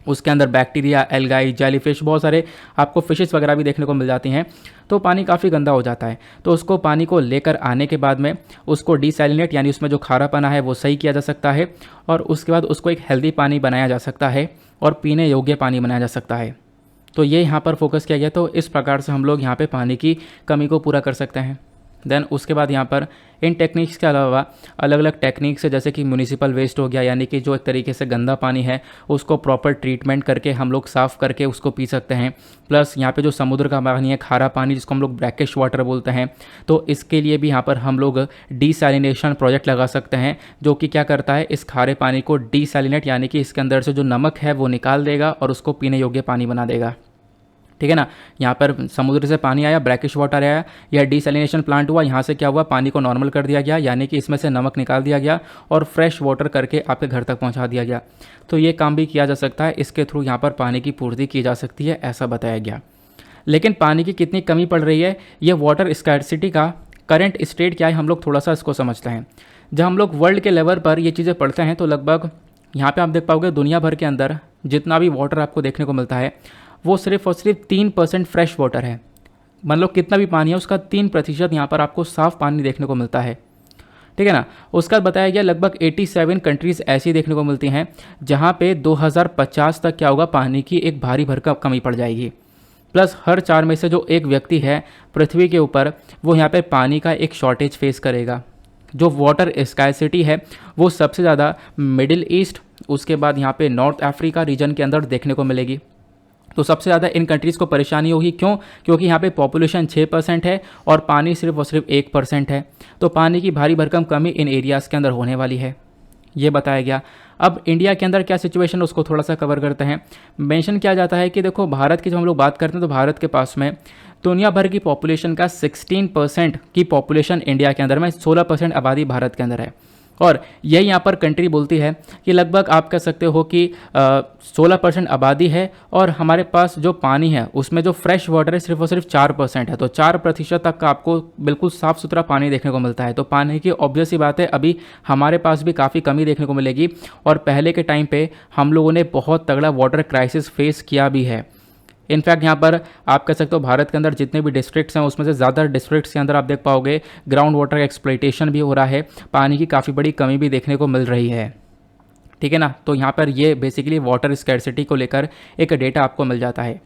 उसके अंदर बैक्टीरिया, एल्गाई, जेलीफिश, बहुत सारे आपको फिशेस वगैरह भी देखने को मिल जाती हैं, तो पानी काफ़ी गंदा हो जाता है। तो उसको पानी को लेकर आने के बाद में उसको डिसैलिनेट यानी उसमें जो खारापना है वो सही किया जा सकता है और उसके बाद उसको एक हेल्दी पानी बनाया जा सकता है और पीने योग्य पानी बनाया जा सकता है। तो ये यहाँ पर फोकस किया गया। तो इस प्रकार से हम लोग यहाँ पे पानी की कमी को पूरा कर सकते हैं। देन उसके बाद यहाँ पर इन टेक्निक्स के अलावा अलग अलग टेक्निक्स है, जैसे कि म्यूनिसिपल वेस्ट हो गया, यानी कि जो एक तरीके से गंदा पानी है उसको प्रॉपर ट्रीटमेंट करके हम लोग साफ़ करके उसको पी सकते हैं। प्लस यहाँ पे जो समुद्र का पानी है, खारा पानी जिसको हम लोग ब्रैकिश वाटर बोलते हैं, तो इसके लिए भी यहाँ पर हम लोग डीसैलिनेशन प्रोजेक्ट लगा सकते हैं, जो कि क्या करता है, इस खारे पानी को डीसैलिनेट यानी कि इसके अंदर से जो नमक है वो निकाल देगा और उसको पीने योग्य पानी बना देगा। ठीक है ना। यहाँ पर समुद्र से पानी आया, ब्रैकिश वाटर आया, या डिसैलिनेशन प्लांट हुआ, यहाँ से क्या हुआ, पानी को नॉर्मल कर दिया गया, यानी कि इसमें से नमक निकाल दिया गया और फ्रेश वाटर करके आपके घर तक पहुँचा दिया गया। तो ये काम भी किया जा सकता है, इसके थ्रू यहाँ पर पानी की पूर्ति की जा सकती है, ऐसा बताया गया। लेकिन पानी की कितनी कमी पड़ रही है, ये वाटर स्कैर्सिटी का करंट स्टेट क्या है, हम लोग थोड़ा सा इसको समझते हैं। जब हम लोग वर्ल्ड के लेवल पर ये चीज़ें पढ़ते हैं तो लगभग यहाँ पे आप देख पाओगे दुनिया भर के अंदर जितना भी वाटर आपको देखने को मिलता है वो सिर्फ और सिर्फ 3% फ्रेश वाटर है। मान लो कितना भी पानी है उसका 3% यहाँ पर आपको साफ़ पानी देखने को मिलता है, ठीक है ना। उसका बताया गया लगभग 87 कंट्रीज़ ऐसी देखने को मिलती हैं जहाँ पे 2050 तक क्या होगा, पानी की एक भारी भरकम कमी पड़ जाएगी। प्लस हर 4 में से जो एक व्यक्ति है पृथ्वी के ऊपर वो यहाँ पे पानी का एक शॉर्टेज फेस करेगा। जो वाटर स्कैर्सिटी है वो सबसे ज़्यादा मिडिल ईस्ट, उसके बाद यहाँ पे नॉर्थ अफ्रीका रीजन के अंदर देखने को मिलेगी। तो सबसे ज़्यादा इन कंट्रीज़ को परेशानी होगी, क्यों? क्योंकि यहाँ पे पॉपुलेशन 6% है और पानी सिर्फ और सिर्फ 1% है। तो पानी की भारी भरकम कमी इन एरियाज़ के अंदर होने वाली है, ये बताया गया। अब इंडिया के अंदर क्या सिचुएशन उसको थोड़ा सा कवर करते हैं। मेंशन किया जाता है कि देखो भारत की जब हम लोग बात करते हैं तो भारत के पास में दुनिया भर की पॉपुलेशन का 16% की पॉपुलेशन इंडिया के अंदर में, 16% आबादी भारत के अंदर है। और यही यहाँ पर कंट्री बोलती है कि लगभग आप कह सकते हो कि 16% आबादी है और हमारे पास जो पानी है उसमें जो फ्रेश वाटर है सिर्फ और सिर्फ 4% है। तो 4% तक का आपको बिल्कुल साफ़ सुथरा पानी देखने को मिलता है। तो पानी की ऑब्वियस सी बात है अभी हमारे पास भी काफ़ी कमी देखने को मिलेगी। और पहले के टाइम पे हम लोगों ने बहुत तगड़ा वाटर क्राइसिस फेस किया भी है। इनफैक्ट यहाँ पर आप कह सकते हो भारत के अंदर जितने भी डिस्ट्रिक्ट्स हैं उसमें से ज़्यादा डिस्ट्रिक्ट्स के अंदर आप देख पाओगे ग्राउंड वाटर एक्सप्लॉइटेशन भी हो रहा है, पानी की काफ़ी बड़ी कमी भी देखने को मिल रही है, ठीक है ना। तो यहाँ पर ये बेसिकली वाटर स्कैर्सिटी को लेकर एक डेटा आपको मिल जाता है।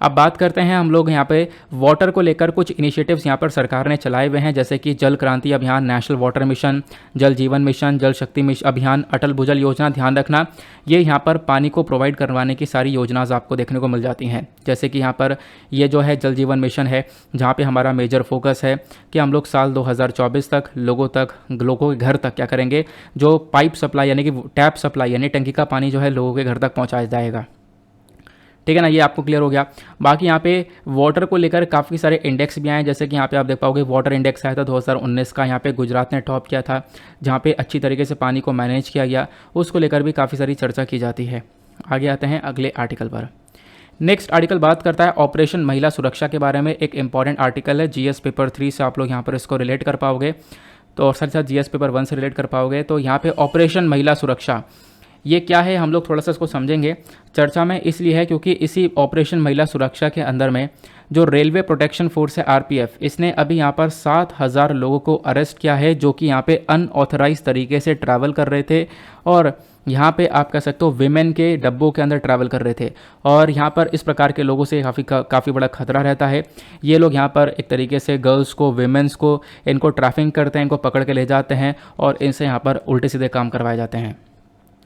अब बात करते हैं हम लोग यहाँ पे वाटर को लेकर कुछ इनिशिएटिव्स यहाँ पर सरकार ने चलाए हुए हैं, जैसे कि जल क्रांति अभियान, नेशनल वाटर मिशन, जल जीवन मिशन, जल शक्ति मिशन अभियान, अटल भूजल योजना। ध्यान रखना ये यहाँ पर पानी को प्रोवाइड करवाने की सारी योजनाएं आपको देखने को मिल जाती हैं। जैसे कि यहाँ पर ये जो है जल जीवन मिशन है जहाँ पे हमारा मेजर फोकस है कि हम लोग साल 2024 तक लोगों के घर तक क्या करेंगे, जो पाइप सप्लाई यानी कि टैप सप्लाई यानी टंकी का पानी जो है लोगों के घर तक पहुँचाया जाएगा, ठीक है ना। ये आपको क्लियर हो गया। बाकी यहाँ पे वाटर को लेकर काफ़ी सारे इंडेक्स भी आए हैं, जैसे कि यहाँ पे आप देख पाओगे वाटर इंडेक्स आया था 2019 का, यहाँ पे गुजरात ने टॉप किया था, जहाँ पे अच्छी तरीके से पानी को मैनेज किया गया, उसको लेकर भी काफ़ी सारी चर्चा की जाती है। आगे आते हैं अगले आर्टिकल पर। नेक्स्ट आर्टिकल बात करता है ऑपरेशन महिला सुरक्षा के बारे में। एक इंपॉर्टेंट आर्टिकल है, जीएस पेपर 3 से आप लोग यहाँ पर इसको रिलेट कर पाओगे, तो और साथ साथ जीएस पेपर 1 से रिलेट कर पाओगे। तो यहाँ पे ऑपरेशन महिला सुरक्षा ये क्या है, हम लोग थोड़ा सा इसको समझेंगे। चर्चा में इसलिए है क्योंकि इसी ऑपरेशन महिला सुरक्षा के अंदर में जो रेलवे प्रोटेक्शन फोर्स है आरपीएफ, इसने अभी यहाँ पर 7,000 लोगों को अरेस्ट किया है जो कि यहाँ पे अनऑथराइज तरीके से ट्रैवल कर रहे थे और यहाँ पे आप कह सकते हो विमेन के डब्बों के अंदर ट्रैवल कर रहे थे। और यहाँ पर इस प्रकार के लोगों से काफ़ी बड़ा खतरा रहता है। ये लोग यहाँ पर एक तरीके से गर्ल्स को, विमेंस को, इनको ट्रैफिकिंग करते हैं, इनको पकड़ के ले जाते हैं और इनसे यहाँ पर उल्टे सीधे काम करवाए जाते हैं।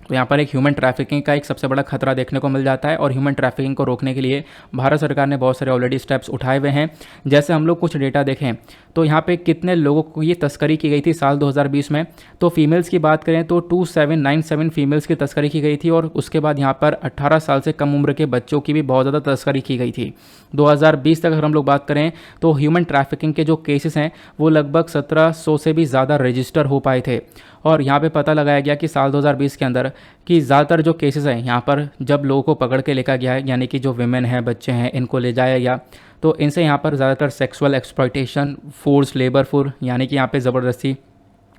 तो यहाँ पर एक ह्यूमन ट्रैफिकिंग का एक सबसे बड़ा खतरा देखने को मिल जाता है और ह्यूमन ट्रैफिकिंग को रोकने के लिए भारत सरकार ने बहुत सारे ऑलरेडी स्टेप्स उठाए हुए हैं। जैसे हम लोग कुछ डेटा देखें तो यहाँ पे कितने लोगों को ये तस्करी की गई थी साल 2020 में, तो फीमेल्स की बात करें तो 2797 फीमेल्स की तस्करी की गई थी और उसके बाद यहाँ पर 18 साल से कम उम्र के बच्चों की भी बहुत ज़्यादा तस्करी की गई थी। 2020 तक अगर हम लोग बात करें तो ह्यूमन ट्रैफिकिंग के जो केसेस हैं वो लगभग 1700 से भी ज़्यादा रजिस्टर हो पाए थे। और यहाँ पे पता लगाया गया कि साल 2020 के अंदर कि ज़्यादातर जो केसेस हैं यहाँ पर जब लोगों को पकड़ के लेकर गया है, यानी कि जो विमेन हैं, बच्चे हैं, इनको ले जाया गया, तो इनसे यहाँ पर ज़्यादातर सेक्सुअल एक्सप्लॉयटेशन, फोर्स लेबर यानी कि यहाँ पे ज़बरदस्ती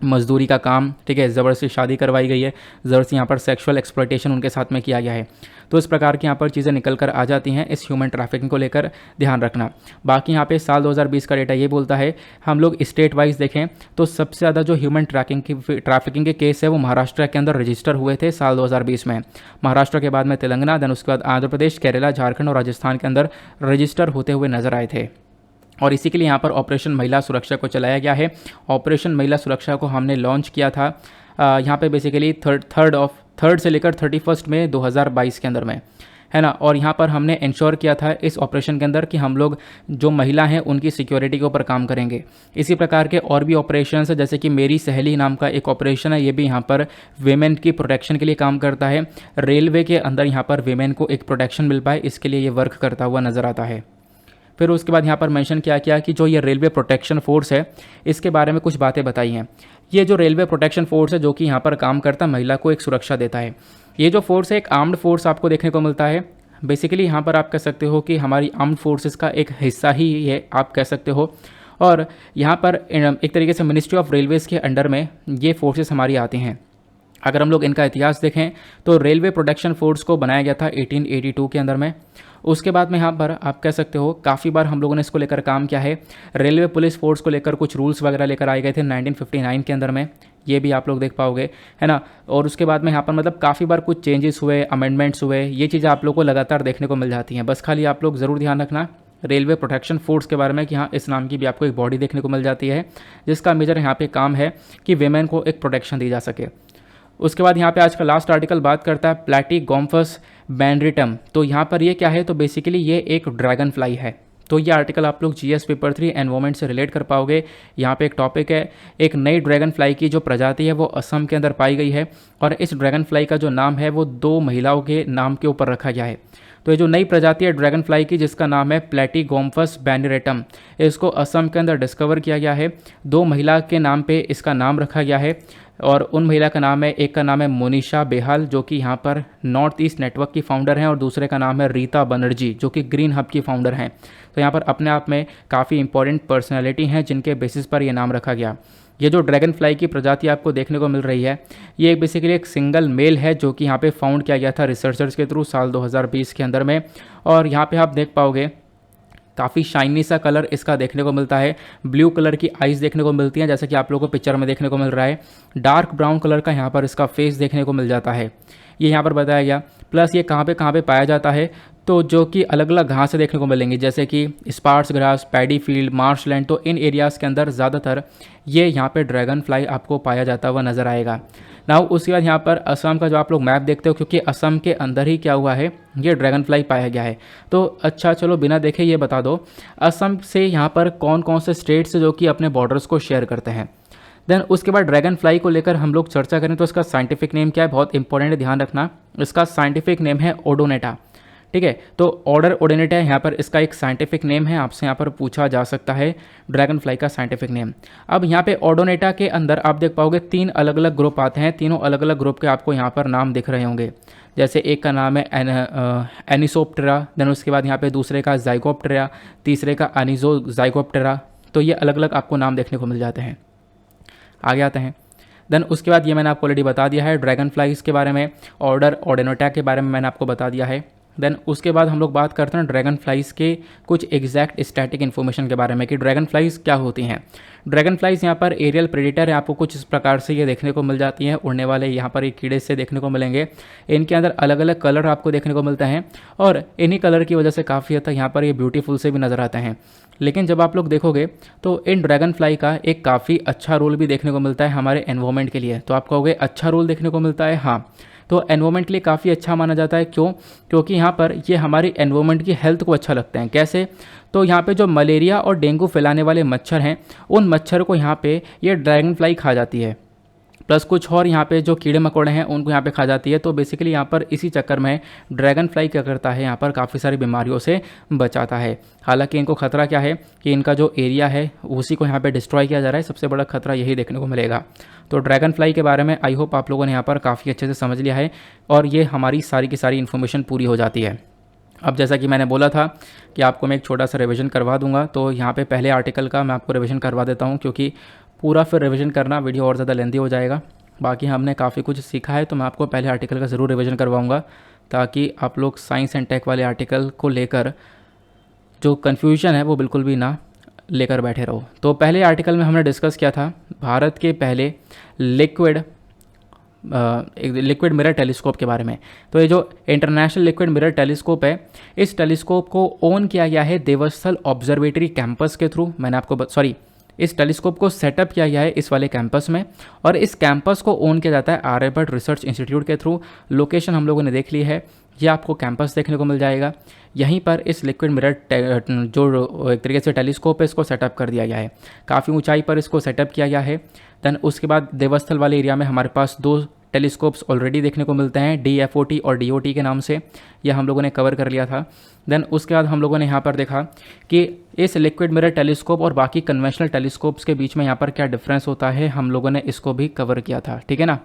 मजदूरी का काम, ठीक है, ज़बरदस्ती शादी करवाई गई है, ज़बरदस्ती यहाँ पर सेक्सुअल एक्सप्लॉयटेशन उनके साथ में किया गया है। तो इस प्रकार की यहाँ पर चीज़ें निकल कर आ जाती हैं, इस ह्यूमन ट्रैफिकिंग को लेकर ध्यान रखना। बाकी यहाँ पे साल 2020 का डेटा ये बोलता है, हम लोग स्टेट वाइज देखें तो सबसे ज़्यादा जो ह्यूमन ट्रैफिकिंग के केस है वो महाराष्ट्र के अंदर रजिस्टर हुए थे साल 2020 में। महाराष्ट्र के बाद में तेलंगाना, देन उसके बाद आंध्र प्रदेश, केरला, झारखंड और राजस्थान के अंदर रजिस्टर होते हुए नजर आए थे। और इसी के लिए यहाँ पर ऑपरेशन महिला सुरक्षा को चलाया गया है। ऑपरेशन महिला सुरक्षा को हमने लॉन्च किया था यहाँ पे बेसिकली थर्ड से लेकर 31 मई 2022 के अंदर में, है ना। और यहाँ पर हमने इंश्योर किया था इस ऑपरेशन के अंदर कि हम लोग जो महिला हैं उनकी सिक्योरिटी के ऊपर काम करेंगे। इसी प्रकार के और भी ऑपरेशन है, जैसे कि मेरी सहेली नाम का एक ऑपरेशन है, ये भी यहाँ पर वेमेन की प्रोटेक्शन के लिए काम करता है। रेलवे के अंदर यहाँ पर वेमेन को एक प्रोटेक्शन मिल पाए, इसके लिए ये वर्क करता हुआ नज़र आता है। फिर उसके बाद यहाँ पर मेंशन किया कि जो ये रेलवे प्रोटेक्शन फोर्स है इसके बारे में कुछ बातें बताई हैं। ये जो रेलवे प्रोटेक्शन फोर्स है जो कि यहाँ पर काम करता महिला को एक सुरक्षा देता है। ये जो फोर्स है एक आर्म्ड फोर्स आपको देखने को मिलता है। बेसिकली यहाँ पर आप कह सकते हो कि हमारी आर्म्ड फोर्सेस का एक हिस्सा ही ये आप कह सकते हो। और यहाँ पर एक तरीके से मिनिस्ट्री ऑफ रेलवेज़ के अंडर में ये फोर्सेस हमारी आती हैं। अगर हम लोग इनका इतिहास देखें तो रेलवे प्रोटेक्शन फोर्स को बनाया गया था 1882 के अंदर में। उसके बाद में यहाँ पर आप कह सकते हो काफ़ी बार हम लोगों ने इसको लेकर काम किया है। रेलवे पुलिस फोर्स को लेकर कुछ रूल्स वगैरह लेकर आए गए थे 1959 के अंदर में, ये भी आप लोग देख पाओगे, है ना। और उसके बाद में यहाँ पर मतलब काफ़ी बार कुछ चेंजेस हुए, अमेंडमेंट्स हुए, ये चीज़ें आप लोग को लगातार देखने को मिल जाती हैं। बस खाली आप लोग ज़रूर ध्यान रखना रेलवे प्रोटेक्शन फोर्स के बारे में कि हाँ इस नाम की भी आपको एक बॉडी देखने को मिल जाती है जिसका मेजर यहाँ पे काम है कि वेमेन को एक प्रोटेक्शन दी जा सके। उसके बाद यहाँ पे आज का लास्ट आर्टिकल बात करता है प्लैटीगोम्फस बैंड्रिटम। तो यहाँ पर ये क्या है, तो बेसिकली ये एक ड्रैगन फ्लाई है। तो ये आर्टिकल आप लोग जीएस पेपर 3 एनवायरमेंट से रिलेट कर पाओगे। यहाँ पे एक टॉपिक है, एक नई ड्रैगन फ्लाई की जो प्रजाति है वो असम के अंदर पाई गई है और इस ड्रैगन फ्लाई का जो नाम है वो 2 महिलाओं के नाम के ऊपर रखा गया है। तो ये जो नई प्रजाति है ड्रैगन फ्लाई की जिसका नाम है प्लैटीगोम्फस बैंड्रिटम, इसको असम के अंदर डिस्कवर किया गया है। 2 महिला के नाम पे इसका नाम रखा गया है और उन महिला का नाम है, एक का नाम है मोनिशा बेहाल जो कि यहाँ पर नॉर्थ ईस्ट नेटवर्क की फाउंडर हैं और दूसरे का नाम है रीता बनर्जी जो कि ग्रीन हब की फाउंडर हैं। तो यहाँ पर अपने आप में काफ़ी इंपॉर्टेंट पर्सनैलिटी हैं जिनके बेसिस पर यह नाम रखा गया। ये जो ड्रैगन फ्लाई की प्रजाति आपको देखने को मिल रही है ये बेसिकली एक सिंगल मेल है जो कि यहाँ पे फाउंड किया गया था रिसर्चर्स के थ्रू साल 2020 के अंदर में। और यहाँ पे आप देख पाओगे काफ़ी शाइनी सा कलर इसका देखने को मिलता है। ब्लू कलर की आइज़ देखने को मिलती हैं जैसे कि आप लोगों को पिक्चर में देखने को मिल रहा है। डार्क ब्राउन कलर का यहाँ पर इसका फेस देखने को मिल जाता है, ये यहाँ पर बताया गया। प्लस ये कहाँ पे पाया जाता है, तो जो कि अलग अलग घासें देखने को मिलेंगी जैसे कि sparse grass, paddy field, marshland. तो इन एरियाज़ के अंदर ज़्यादातर ये यहाँ पे ड्रैगन फ्लाई आपको पाया जाता हुआ नज़र आएगा। नाउ उसके बाद यहाँ पर असम का जो आप लोग मैप देखते हो, क्योंकि असम के अंदर ही क्या हुआ है ये ड्रैगन फ्लाई पाया गया है। तो अच्छा चलो बिना देखे ये बता दो असम से यहाँ पर कौन कौन से स्टेट्स जो कि अपने बॉर्डर्स को शेयर करते हैं। देन उसके बाद ड्रैगन फ्लाई को लेकर हम लोग चर्चा करें तो इसका साइंटिफिक नेम क्या है, बहुत इंपॉर्टेंट है, ध्यान रखना। इसका साइंटिफिक नेम है ओडोनेटा, ठीक है। तो ऑर्डर ओडोनेटा है यहाँ पर इसका एक साइंटिफिक नेम है, आपसे यहाँ पर पूछा जा सकता है ड्रैगन फ्लाई का साइंटिफिक नेम। अब यहाँ पे ओडोनेटा के अंदर आप देख पाओगे 3 अलग अलग ग्रुप आते हैं, तीनों अलग अलग ग्रुप के आपको यहाँ पर नाम दिख रहे होंगे। जैसे एक का नाम है एनिसोप्टेरा, देन उसके बाद यहाँ पे दूसरे का जाइगोप्टेरा, तीसरे का अनिजो जाइगोप्टेरा। तो ये अलग अलग आपको नाम देखने को मिल जाते हैं। आगे आते हैं। देन उसके बाद ये मैंने आपको ऑलरेडी बता दिया है ड्रैगन फ्लाइज के बारे में, ऑर्डर ओडोनेटा के बारे में मैंने आपको बता दिया है। देन उसके बाद हम लोग बात करते हैं ड्रैगन फ्लाइज के कुछ एग्जैक्ट स्टैटिक इन्फॉर्मेशन के बारे में कि ड्रैगन फ्लाइज क्या होती हैं। ड्रैगन फ्लाइज यहाँ पर एरियल प्रेडेटर है, आपको कुछ इस प्रकार से ये देखने को मिल जाती हैं, उड़ने वाले यहाँ पर एक कीड़े से देखने को मिलेंगे। इनके अंदर अलग अलग कलर आपको देखने को मिलता है और इन्हीं कलर की वजह से काफ़ी हद तक यहाँ पर ये ब्यूटीफुल से भी नज़र आते हैं। लेकिन जब आप लोग देखोगे तो इन ड्रैगन फ्लाई का एक काफ़ी अच्छा रोल भी देखने को मिलता है हमारे एनवायरमेंट के लिए। तो आप कहोगे अच्छा रोल देखने को मिलता है, हाँ, तो एनवायरमेंट के लिए काफ़ी अच्छा माना जाता है। क्यों? क्योंकि यहाँ पर ये हमारी एनवायरमेंट की हेल्थ को अच्छा लगते हैं। कैसे? तो यहाँ पे जो मलेरिया और डेंगू फैलाने वाले मच्छर हैं उन मच्छर को यहाँ पे ये ड्रैगन फ्लाई खा जाती है, प्लस कुछ और यहाँ पे जो कीड़े मकोड़े हैं उनको यहाँ पे खा जाती है। तो बेसिकली यहाँ पर इसी चक्कर में ड्रैगन फ्लाई क्या करता है, यहाँ पर काफ़ी सारी बीमारियों से बचाता है। हालांकि इनको खतरा क्या है कि इनका जो एरिया है उसी को यहाँ पे डिस्ट्रॉय किया जा रहा है, सबसे बड़ा खतरा यही देखने को मिलेगा। तो ड्रैगन फ्लाई के बारे में आई होप आप लोगों ने यहाँ पर काफ़ी अच्छे से समझ लिया है और ये हमारी सारी की सारी इन्फॉर्मेशन पूरी हो जाती है। अब जैसा कि मैंने बोला था कि आपको मैं एक छोटा सा रिवीजन करवा दूंगा, तो यहाँ पे पहले आर्टिकल का मैं आपको रिवीजन करवा देता हूँ, क्योंकि पूरा फिर रिवीजन करना वीडियो और ज़्यादा लेंदी हो जाएगा। बाकी हमने काफ़ी कुछ सीखा है, तो मैं आपको पहले आर्टिकल का ज़रूर रिवीजन करवाऊँगा ताकि आप लोग साइंस एंड टेक वाले आर्टिकल को लेकर जो कन्फ्यूजन है वो बिल्कुल भी ना लेकर बैठे रहो। तो पहले आर्टिकल में हमने डिस्कस किया था भारत के पहले लिक्विड मिरर टेलीस्कोप के बारे में। तो ये जो इंटरनेशनल लिक्विड मिरर टेलीस्कोप है, इस टेलीस्कोप को ओन किया गया है देवस्थल ऑब्जर्वेटरी कैंपस के थ्रू। मैंने आपको इस टेलीस्कोप को सेटअप किया गया है इस वाले कैंपस में और इस कैंपस को ओन किया जाता है आर्यभट्ट रिसर्च इंस्टीट्यूट के थ्रू। लोकेशन हम लोगों ने देख ली है, ये आपको कैंपस देखने को मिल जाएगा। यहीं पर इस लिक्विड मिरर जो एक तरीके से टेलीस्कोप है इसको सेटअप कर दिया गया है, काफ़ी ऊंचाई पर इसको सेटअप किया गया है। देन उसके बाद देवस्थल वाले एरिया में हमारे पास 2 टेलीस्कोप्स ऑलरेडी देखने को मिलते हैं, DFOT और DOT के नाम से। यह हम लोगों ने कवर कर लिया था। देन उसके बाद हम लोगों ने यहाँ पर देखा कि इस लिक्विड मिरर टेलीस्कोप और बाकी कन्वेंशनल टेलीस्कोप्स के बीच में यहाँ पर क्या डिफरेंस होता है, हम लोगों ने इसको भी कवर किया था, ठीक है ना।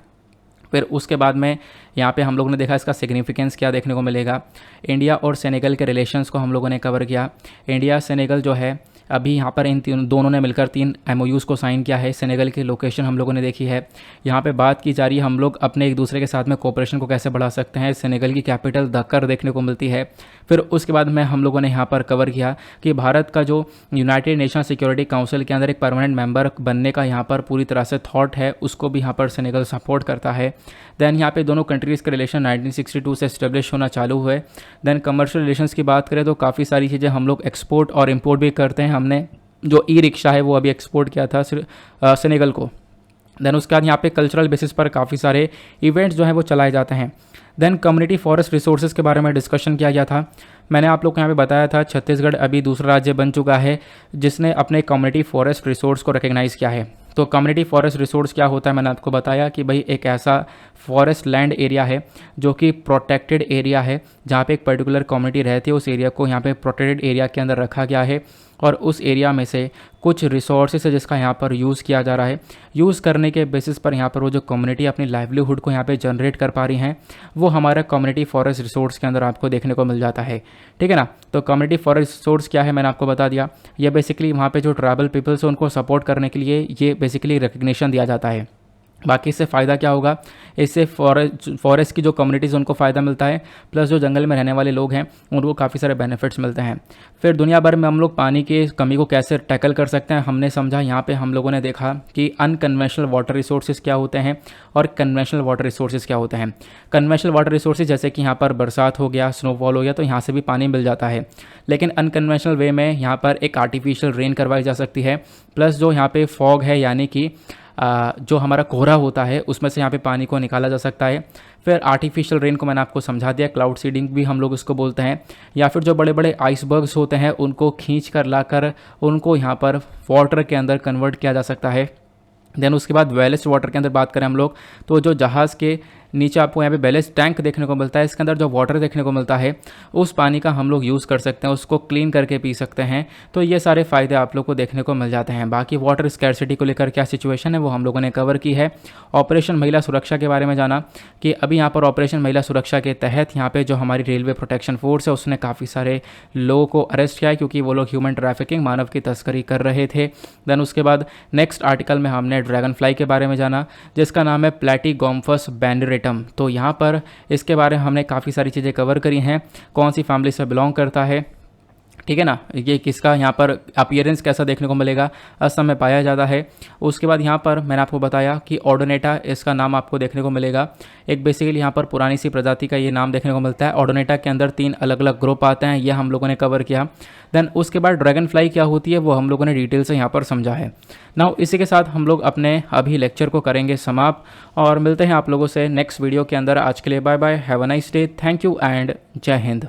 फिर उसके बाद में यहाँ पे हम लोगों ने देखा इसका सिग्निफिकेंस क्या देखने को मिलेगा। इंडिया और सेनेगल के रिलेशंस को हम लोगों ने कवर किया। इंडिया सेनेगल जो है अभी यहाँ पर इन दोनों ने मिलकर 3 MOUs को साइन किया है। सेनेगल की लोकेशन हम लोगों ने देखी है। यहाँ पे बात की जा रही है हम लोग अपने एक दूसरे के साथ में कोऑपरेशन को कैसे बढ़ा सकते हैं। सेनेगल की कैपिटल दक्कर देखने को मिलती है। फिर उसके बाद में हम लोगों ने यहाँ पर कवर किया कि भारत का जो यूनाइटेड नेशन सिक्योरिटी काउंसिल के अंदर एक परमानेंट मेंबर बनने का यहाँ पर पूरी तरह से थॉट है, उसको भी यहाँ पर सेनेगल सपोर्ट करता है। देन यहाँ पे दोनों कंट्रीज़ के रिलेशन 1962 से इस्टेब्लिश होना चालू हुए। देन कमर्शियल रिलेशंस की बात करें तो काफ़ी सारी चीज़ें हम लोग एक्सपोर्ट और इंपोर्ट भी करते हैं। हमने जो ई-रिक्शा है वो अभी एक्सपोर्ट किया था सेनेगल को। देन उसके बाद यहाँ पे कल्चरल बेसिस पर काफ़ी सारे इवेंट्स जो हैं वो चलाए जाते हैं। देन कम्युनिटी फॉरेस्ट रिसोर्सेज के बारे में डिस्कशन किया गया था। मैंने आप लोग को यहाँ पे बताया था छत्तीसगढ़ अभी दूसरा राज्य बन चुका है जिसने अपने कम्युनिटी फॉरेस्ट रिसोर्स को रिकग्नाइज़ किया है। तो कम्युनिटी फॉरेस्ट रिसोर्स क्या होता है, मैंने आपको बताया कि भाई एक ऐसा फॉरेस्ट लैंड एरिया है जो कि प्रोटेक्टेड एरिया है, जहाँ पे एक पर्टिकुलर कम्युनिटी रहती है। उस एरिया को यहाँ पे प्रोटेक्टेड एरिया के अंदर रखा गया है और उस एरिया में से कुछ रिसोर्सेज है जिसका यहाँ पर यूज़ किया जा रहा है। यूज़ करने के बेसिस पर यहाँ पर वो जो कम्युनिटी अपनी लाइवलीहुड को यहाँ पे जनरेट कर पा रही हैं, वो हमारा कम्युनिटी फॉरेस्ट रिसोर्स के अंदर आपको देखने को मिल जाता है, ठीक है ना। तो कम्युनिटी फॉरेस्ट रिसोर्स क्या है मैंने आपको बता दिया। ये बेसिकली वहाँ पे जो ट्राइबल पीपल्स हैं उनको सपोर्ट करने के लिए ये बेसिकली रिकग्निशन दिया जाता है। बाकी इससे फ़ायदा क्या होगा, इससे फॉरेस्ट की जो कम्युनिटीज़ उनको फ़ायदा मिलता है, प्लस जो जंगल में रहने वाले लोग हैं उनको काफ़ी सारे बेनिफिट्स मिलते हैं। फिर दुनिया भर में हम लोग पानी की कमी को कैसे टैकल कर सकते हैं हमने समझा। यहाँ पे हम लोगों ने देखा कि अनकन्वेंशनल वाटर रिसोर्सेज क्या होते हैं और कन्वेंशनल वाटर रिसोर्सेज क्या होते हैं। कन्वेंशनल वाटर रिसोर्सेज जैसे कि यहाँ पर बरसात हो गया, स्नोफॉल हो गया, तो यहाँ से भी पानी मिल जाता है। लेकिन अनकन्वेंशनल वे में यहाँ पर एक आर्टिफिशियल रेन करवाई जा सकती है, प्लस जो यहाँ पे फॉग है यानी कि जो हमारा कोहरा होता है उसमें से यहाँ पे पानी को निकाला जा सकता है। फिर आर्टिफिशियल रेन को मैंने आपको समझा दिया, क्लाउड सीडिंग भी हम लोग उसको बोलते हैं। या फिर जो बड़े बड़े आइसबर्ग्स होते हैं उनको खींच कर लाकर उनको यहाँ पर वाटर के अंदर कन्वर्ट किया जा सकता है। देन उसके बाद बैलेस्ट वाटर के अंदर बात करें हम लोग तो जो जहाज़ के नीचे आपको यहाँ पे बैलेस्ट टैंक देखने को मिलता है, इसके अंदर जो वाटर देखने को मिलता है उस पानी का हम लोग यूज़ कर सकते हैं, उसको क्लीन करके पी सकते हैं। तो ये सारे फ़ायदे आप लोग को देखने को मिल जाते हैं। बाकी वाटर स्कैरसिटी को लेकर क्या सिचुएशन है वो हम लोगों ने कवर की है। ऑपरेशन महिला सुरक्षा के बारे में जाना कि अभी यहाँ पर ऑपरेशन महिला सुरक्षा के तहत यहाँ पर जो हमारी रेलवे प्रोटेक्शन फोर्स है उसने काफ़ी सारे लोगों को अरेस्ट किया है क्योंकि वो लोग ह्यूमन ट्रैफिकिंग, मानव की तस्करी कर रहे थे। देन उसके बाद नेक्स्ट आर्टिकल में हमने ड्रैगन फ्लाई के बारे में जाना जिसका नाम है प्लैटीगोम्फस बैंडेरेटम। तो यहाँ पर इसके बारे में हमने काफ़ी सारी चीज़ें कवर करी हैं, कौन सी फैमिली से बिलोंग करता है, ठीक है ना, ये किसका यहाँ पर अपीयरेंस कैसा देखने को मिलेगा, असम में पाया जाता है। उसके बाद यहाँ पर मैंने आपको बताया कि ऑर्डोनेटा इसका नाम आपको देखने को मिलेगा। एक बेसिकली यहाँ पर पुरानी सी प्रजाति का ये नाम देखने को मिलता है। ऑर्डोनेटा के अंदर 3 अलग अलग ग्रुप आते हैं, ये हम लोगों ने कवर किया। देन उसके बाद ड्रैगन फ्लाई क्या होती है वो हम लोगों ने डिटेल से यहाँ पर समझा है। नाउ इसी के साथ हम लोग अपने अभी लेक्चर को करेंगे समाप्त और मिलते हैं आप लोगों से नेक्स्ट वीडियो के अंदर। आज के लिए bye bye, have a nice day, thank you and Jai Hind.